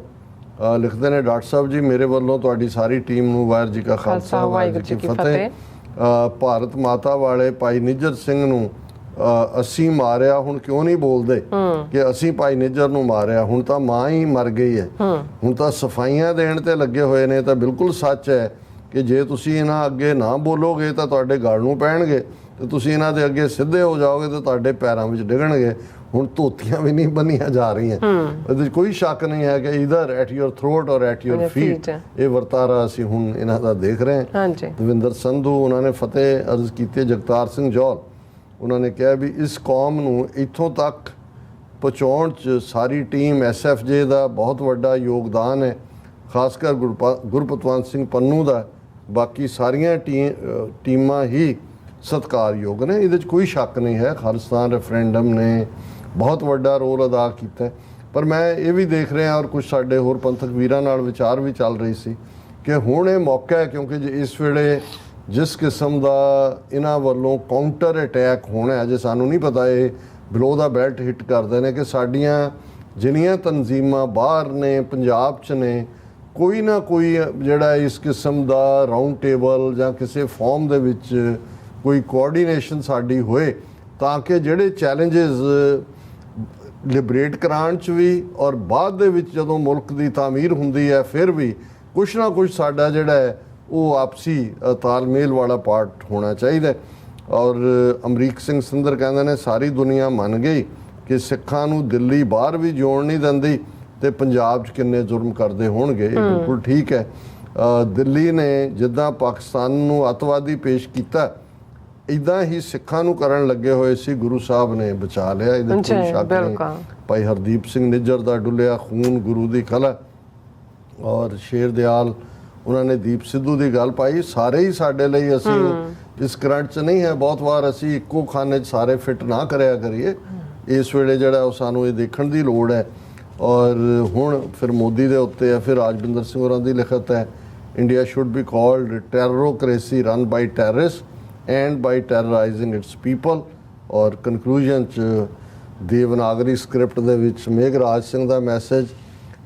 ਲਿਖਦੇ ਨੇ, ਡਾਕਟਰ ਸਾਹਿਬ ਜੀ ਮੇਰੇ ਵੱਲੋਂ ਤੁਹਾਡੀ ਸਾਰੀ ਟੀਮ ਨੂੰ ਵਾਹਿਗੁਰੂ ਜੀ ਕਾ ਖਾਲਸਾ ਵਾਹਿਗੁਰੂ ਜੀ ਕੀ ਫਤਿਹ। ਭਾਰਤ ਮਾਤਾ ਵਾਲੇ ਭਾਈ ਨਿੱਜਰ ਸਿੰਘ ਨੂੰ ਅਸੀਂ ਮਾਰਿਆ, ਹੁਣ ਕਿਉਂ ਨਹੀਂ ਬੋਲਦੇ ਕਿ ਅਸੀਂ ਭਾਈ ਨਿੱਜਰ ਨੂੰ ਮਾਰਿਆ? ਹੁਣ ਤਾਂ ਮਾਂ ਹੀ ਮਰ ਗਈ ਹੈ, ਹੁਣ ਤਾਂ ਸਫਾਈਆਂ ਦੇਣ ਤੇ ਲੱਗੇ ਹੋਏ ਨੇ। ਤਾਂ ਬਿਲਕੁਲ ਸੱਚ ਹੈ ਕਿ ਜੇ ਤੁਸੀਂ ਇਹਨਾਂ ਅੱਗੇ ਨਾ ਬੋਲੋਗੇ ਤਾਂ ਤੁਹਾਡੇ ਗਲ ਨੂੰ ਪੈਣਗੇ, ਤੇ ਤੁਸੀਂ ਇਹਨਾਂ ਦੇ ਅੱਗੇ ਸਿੱਧੇ ਹੋ ਜਾਓਗੇ ਤਾਂ ਤੁਹਾਡੇ ਪੈਰਾਂ ਵਿੱਚ ਡਿੱਗਣਗੇ। ਹੁਣ ਧੋਤੀਆਂ ਵੀ ਨਹੀਂ ਬੰਨੀਆਂ ਜਾ ਰਹੀਆਂ, ਇਹਦੇ ਕੋਈ ਸ਼ੱਕ ਨਹੀਂ ਹੈ ਕਿ ਈਦਰ ਐਟ ਯੂਰ ਥਰੋਟ ਔਰ ਐਟ ਯੂਰ ਫੀਟ ਇਹ ਵਰਤਾਰਾ ਅਸੀਂ ਹੁਣ ਇਹਨਾਂ ਦਾ ਦੇਖ ਰਹੇ ਹਾਂ। ਦਵਿੰਦਰ ਸੰਧੂ ਉਹਨਾਂ ਨੇ ਫਤਿਹ ਅਰਜ਼ ਕੀਤੀ। ਜਗਤਾਰ ਸਿੰਘ ਜੌਲ ਉਹਨਾਂ ਨੇ ਕਿਹਾ ਵੀ ਇਸ ਕੌਮ ਨੂੰ ਇੱਥੋਂ ਤੱਕ ਪਹੁੰਚਾਉਣ 'ਚ ਸਾਰੀ ਟੀਮ SFJ ਦਾ ਬਹੁਤ ਵੱਡਾ ਯੋਗਦਾਨ ਹੈ, ਖਾਸ ਕਰ ਗੁਰਪਤਵੰਤ ਸਿੰਘ ਪੰਨੂ ਦਾ। ਬਾਕੀ ਸਾਰੀਆਂ ਟੀਮਾਂ ਹੀ ਸਤਿਕਾਰਯੋਗ ਨੇ, ਇਹਦੇ 'ਚ ਕੋਈ ਸ਼ੱਕ ਨਹੀਂ ਹੈ। ਖਾਲਿਸਤਾਨ ਰੈਫਰੈਂਡਮ ਨੇ ਬਹੁਤ ਵੱਡਾ ਰੋਲ ਅਦਾ ਕੀਤਾ। ਪਰ ਮੈਂ ਇਹ ਵੀ ਦੇਖ ਰਿਹਾ ਔਰ ਕੁਝ ਸਾਡੇ ਹੋਰ ਪੰਥਕ ਵੀਰਾਂ ਨਾਲ ਵਿਚਾਰ ਵੀ ਚੱਲ ਰਹੀ ਸੀ ਕਿ ਹੁਣ ਇਹ ਮੌਕਾ ਹੈ, ਕਿਉਂਕਿ ਜੇ ਇਸ ਵੇਲੇ ਜਿਸ ਕਿਸਮ ਦਾ ਇਹਨਾਂ ਵੱਲੋਂ ਕਾਊਂਟਰ ਅਟੈਕ ਹੋਣਾ, ਅਜੇ ਸਾਨੂੰ ਨਹੀਂ ਪਤਾ ਇਹ ਬਿਲੋ ਦਾ ਬੈਲਟ ਹਿੱਟ ਕਰਦੇ ਨੇ, ਕਿ ਸਾਡੀਆਂ ਜਿੰਨੀਆਂ ਤਨਜ਼ੀਮਾਂ ਬਾਹਰ ਨੇ ਪੰਜਾਬ 'ਚ ਨੇ, ਕੋਈ ਨਾ ਕੋਈ ਜਿਹੜਾ ਇਸ ਕਿਸਮ ਦਾ ਰਾਊਂਡ ਟੇਬਲ ਜਾਂ ਕਿਸੇ ਫਾਰਮ ਦੇ ਵਿੱਚ ਕੋਈ ਕੋਆਰਡੀਨੇਸ਼ਨ ਸਾਡੀ ਹੋਏ, ਤਾਂ ਕਿ ਜਿਹੜੇ ਚੈਲੰਜਸ ਲਿਬਰੇਟ ਕਰਾਉਣ 'ਚ ਵੀ ਔਰ ਬਾਅਦ ਦੇ ਵਿੱਚ ਜਦੋਂ ਮੁਲਕ ਦੀ ਤਾਮੀਰ ਹੁੰਦੀ ਹੈ ਫਿਰ ਵੀ ਕੁਛ ਨਾ ਕੁਛ ਸਾਡਾ ਜਿਹੜਾ ਹੈ ਉਹ ਆਪਸੀ ਤਾਲਮੇਲ ਵਾਲਾ ਪਾਰਟ ਹੋਣਾ ਚਾਹੀਦਾ। ਔਰ ਅਮਰੀਕ ਸਿੰਘ ਸਿੰਦਰ ਕਹਿੰਦੇ ਨੇ ਸਾਰੀ ਦੁਨੀਆ ਮੰਨ ਗਈ ਕਿ ਸਿੱਖਾਂ ਨੂੰ ਦਿੱਲੀ ਬਾਹਰ ਵੀ ਜਿਉਣ ਨਹੀਂ ਦਿੰਦੀ ਤੇ ਪੰਜਾਬ 'ਚ ਕਿੰਨੇ ਜ਼ੁਲਮ ਕਰਦੇ ਹੋਣਗੇ। ਇਹ ਬਿਲਕੁਲ ਠੀਕ ਹੈ। ਦਿੱਲੀ ਨੇ ਜਿੱਦਾਂ ਪਾਕਿਸਤਾਨ ਨੂੰ ਅੱਤਵਾਦੀ ਪੇਸ਼ ਕੀਤਾ, ਇੱਦਾਂ ਹੀ ਸਿੱਖਾਂ ਨੂੰ ਕਰਨ ਲੱਗੇ ਹੋਏ ਸੀ, ਗੁਰੂ ਸਾਹਿਬ ਨੇ ਬਚਾ ਲਿਆ, ਇਹਦੇ ਕੋਈ ਸ਼ੱਕ ਨਹੀਂ। ਭਾਈ ਹਰਦੀਪ ਸਿੰਘ ਨਿੱਜਰ ਦਾ ਡੁੱਲਿਆ ਖੂਨ ਗੁਰੂ ਦੀ ਕਲਾ, ਔਰ ਸ਼ੇਰ ਦਿਆਲ ਉਹਨਾਂ ਨੇ ਦੀਪ ਸਿੱਧੂ ਦੀ ਗੱਲ ਪਾਈ। ਸਾਰੇ ਹੀ ਸਾਡੇ ਲਈ, ਅਸੀਂ ਇਸ ਕਰੰਟ 'ਚ ਨਹੀਂ ਹੈ, ਬਹੁਤ ਵਾਰ ਅਸੀਂ ਇੱਕੋ ਖਾਨੇ 'ਚ ਸਾਰੇ ਫਿੱਟ ਨਾ ਕਰਿਆ ਕਰੀਏ। ਇਸ ਵੇਲੇ ਜਿਹੜਾ ਉਹ ਸਾਨੂੰ ਇਹ ਦੇਖਣ ਦੀ ਲੋੜ ਹੈ। ਔਰ ਹੁਣ ਫਿਰ ਮੋਦੀ ਦੇ ਉੱਤੇ ਹੈ, ਫਿਰ ਰਾਜਵਿੰਦਰ ਸਿੰਘ ਹੋਰਾਂ ਦੀ ਲਿਖਤ ਹੈ, India should be called terrocracy run by terrorist and by terrorising its people. ਔਰ ਕਨਕਲੂਜਨ 'ਚ ਦੇਵਨਾਗਰੀ ਸਕ੍ਰਿਪਟ ਦੇ ਵਿੱਚ ਮੇਘਰਾਜ ਸਿੰਘ ਦਾ ਮੈਸੇਜ,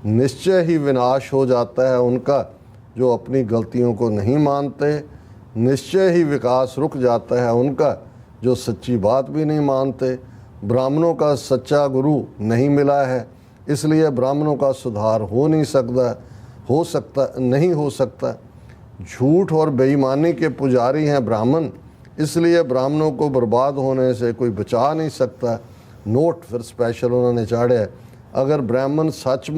निश्चय ही विनाश हो जाता है उनका जो अपनी गलतियों को नहीं मानते, निश्चय ही विकास रुक जाता है उनका जो सच्ची बात भी नहीं मानते। ब्राह्मणों का सच्चा गुरु नहीं मिला है, इसलिए ब्राह्मणों का सुधार नहीं हो सकता। झूठ और बेईमानी के पुजारी हैं ब्राह्मण, इसलिए ब्राह्मणों को बर्बाद होने से कोई बचा नहीं सकता। नोट फिर स्पेशल उन्होंने चाढ़े, अगर ब्राह्मण सच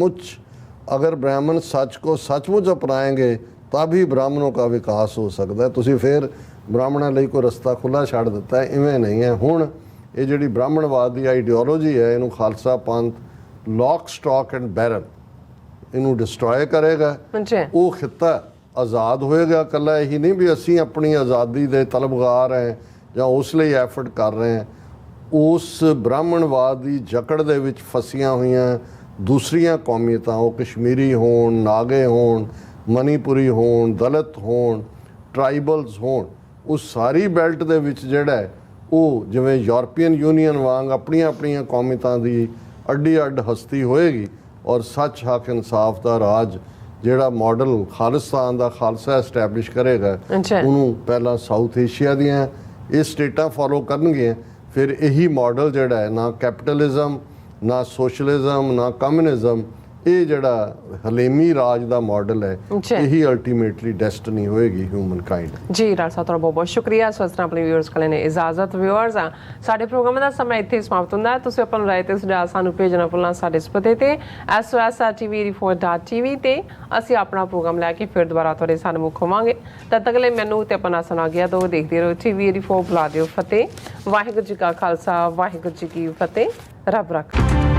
को सचमुच अपनाएंगे तभी ब्राह्मणों का विकास हो सकता है। तुसी फिर ब्राह्मणों ਲਈ ਕੋਈ ਰਸਤਾ ਖੁੱਲਾ ਛੱਡ ਦਿੱਤਾ ਹੈ, ਇਵੇਂ ਨਹੀਂ ਹੈ। ਹੁਣ ਇਹ ਜਿਹੜੀ ਬ੍ਰਾਹਮਣਵਾਦ ਦੀ ਆਈਡੀਓਲੋਜੀ ਹੈ, ਇਹਨੂੰ ਖਾਲਸਾ ਪੰਥ ਲੌਕ ਸਟਾਕ ਐਂਡ ਬੈਰਲ ਇਹਨੂੰ ਡਿਸਟਰੋਏ ਕਰੇਗਾ। ਉਹ ਖਿੱਤਾ ਆਜ਼ਾਦ ਹੋਏਗਾ। ਇਕੱਲਾ ਇਹੀ ਨਹੀਂ ਵੀ ਅਸੀਂ ਆਪਣੀ ਆਜ਼ਾਦੀ ਦੇ ਤਲਬਗਾਰ ਹੈ ਜਾਂ ਉਸ ਲਈ ਐਫਰਟ ਕਰ ਰਹੇ ਹਾਂ, ਉਸ ਬ੍ਰਾਹਮਣਵਾਦ ਦੀ ਜਕੜ ਦੇ ਵਿੱਚ ਫਸੀਆਂ ਹੋਈਆਂ ਦੂਸਰੀਆਂ ਕੌਮੀਅਤਾਂ, ਉਹ ਕਸ਼ਮੀਰੀ ਹੋਣ, ਨਾਗੇ ਹੋਣ, ਮਨੀਪੁਰੀ ਹੋਣ, ਦਲਿਤ ਹੋਣ, ਟਰਾਈਬਲਸ ਹੋਣ, ਉਹ ਸਾਰੀ ਬੈਲਟ ਦੇ ਵਿੱਚ ਜਿਹੜਾ ਹੈ ਉਹ ਜਿਵੇਂ ਯੂਰਪੀਅਨ ਯੂਨੀਅਨ ਵਾਂਗ ਆਪਣੀਆਂ ਆਪਣੀਆਂ ਕੌਮੀਅਤਾਂ ਦੀ ਅੱਡੀ ਅੱਡ ਹਸਤੀ ਹੋਏਗੀ ਔਰ ਸੱਚ ਹੱਕ ਇਨਸਾਫ ਦਾ ਰਾਜ ਜਿਹੜਾ ਮਾਡਲ ਖਾਲਿਸਤਾਨ ਦਾ ਖਾਲਸਾ ਐਸਟੈਬਲਿਸ਼ ਕਰੇਗਾ ਅੱਛਾ। ਉਹਨੂੰ ਪਹਿਲਾਂ ਸਾਊਥ ਏਸ਼ੀਆ ਦੀਆਂ ਇਹ ਸਟੇਟਾਂ ਫੋਲੋ ਕਰਨਗੀਆਂ, ਫਿਰ ਇਹੀ ਮਾਡਲ ਜਿਹੜਾ ਹੈ ਨਾ ਕੈਪੀਟਲਿਜ਼ਮ ਨਾ ਸੋਸ਼ਲਿਜ਼ਮ ਨਾ ਕਮਿਊਨਿਜ਼ਮ, ਇਹ ਜਿਹੜਾ ਹਲੇਮੀ ਰਾਜ ਦਾ ਮਾਡਲ ਹੈ ਅੱਛਾ। ਇਹੀ ਅਲਟੀਮੇਟਲੀ ਡੈਸਟਨੀ ਹੋਏਗੀ ਹਿਊਮਨ ਕਾਈਂਡ। ਜੀ ਡਾਕਟਰ ਸਾਹਿਬ ਤੁਹਾਡਾ ਬਹੁਤ ਬਹੁਤ ਸ਼ੁਕਰੀਆ। ਇਸ ਵਾਸਤੇ ਆਪਣੇ ਵਿਊਅਰਸ ਕੋਲ ਨੇ ਇਜਾਜ਼ਤ। ਵਿਊਅਰਸ ਸਾਡੇ ਪ੍ਰੋਗਰਾਮ ਦਾ ਸਮਾਂ ਇੱਥੇ ਸਮਾਪਤ ਹੁੰਦਾ ਹੈ। ਤੁਸੀਂ ਆਪਣਾ ਰਾਏ ਤੇ ਸੁਝਾਅ ਸਾਨੂੰ ਭੇਜਣਾ ਭੁੱਲਣਾ ਸਾਡੇ ਇਸ ਪਤੇ ਤੇ sos@tv84.tv ਤੇ ਅਸੀਂ ਆਪਣਾ ਪ੍ਰੋਗਰਾਮ ਲੈ ਕੇ ਫਿਰ ਦੁਬਾਰਾ ਤੁਹਾਡੇ ਸਾਹਮਣੇ ਹੋਵਾਂਗੇ। ਤਦ ਤੱਕ ਲਈ ਮੈਨੂੰ ਤੇ ਆਪਣਾ ਸੁਣਾ ਗਿਆ ਦੋ ਦੇਖਦੇ ਰਹੋ TV84 ਬੁਲਾ ਦਿਓ ਫਤਿਹ। ਵਾਹਿਗੁਰੂ ਜੀ ਕਾ ਖਾਲਸਾ ਵਾਹਿਗੁਰੂ ਜੀ ਕੀ ਫਤਿਹ। ਰੱਬ ਰੱਖਾ।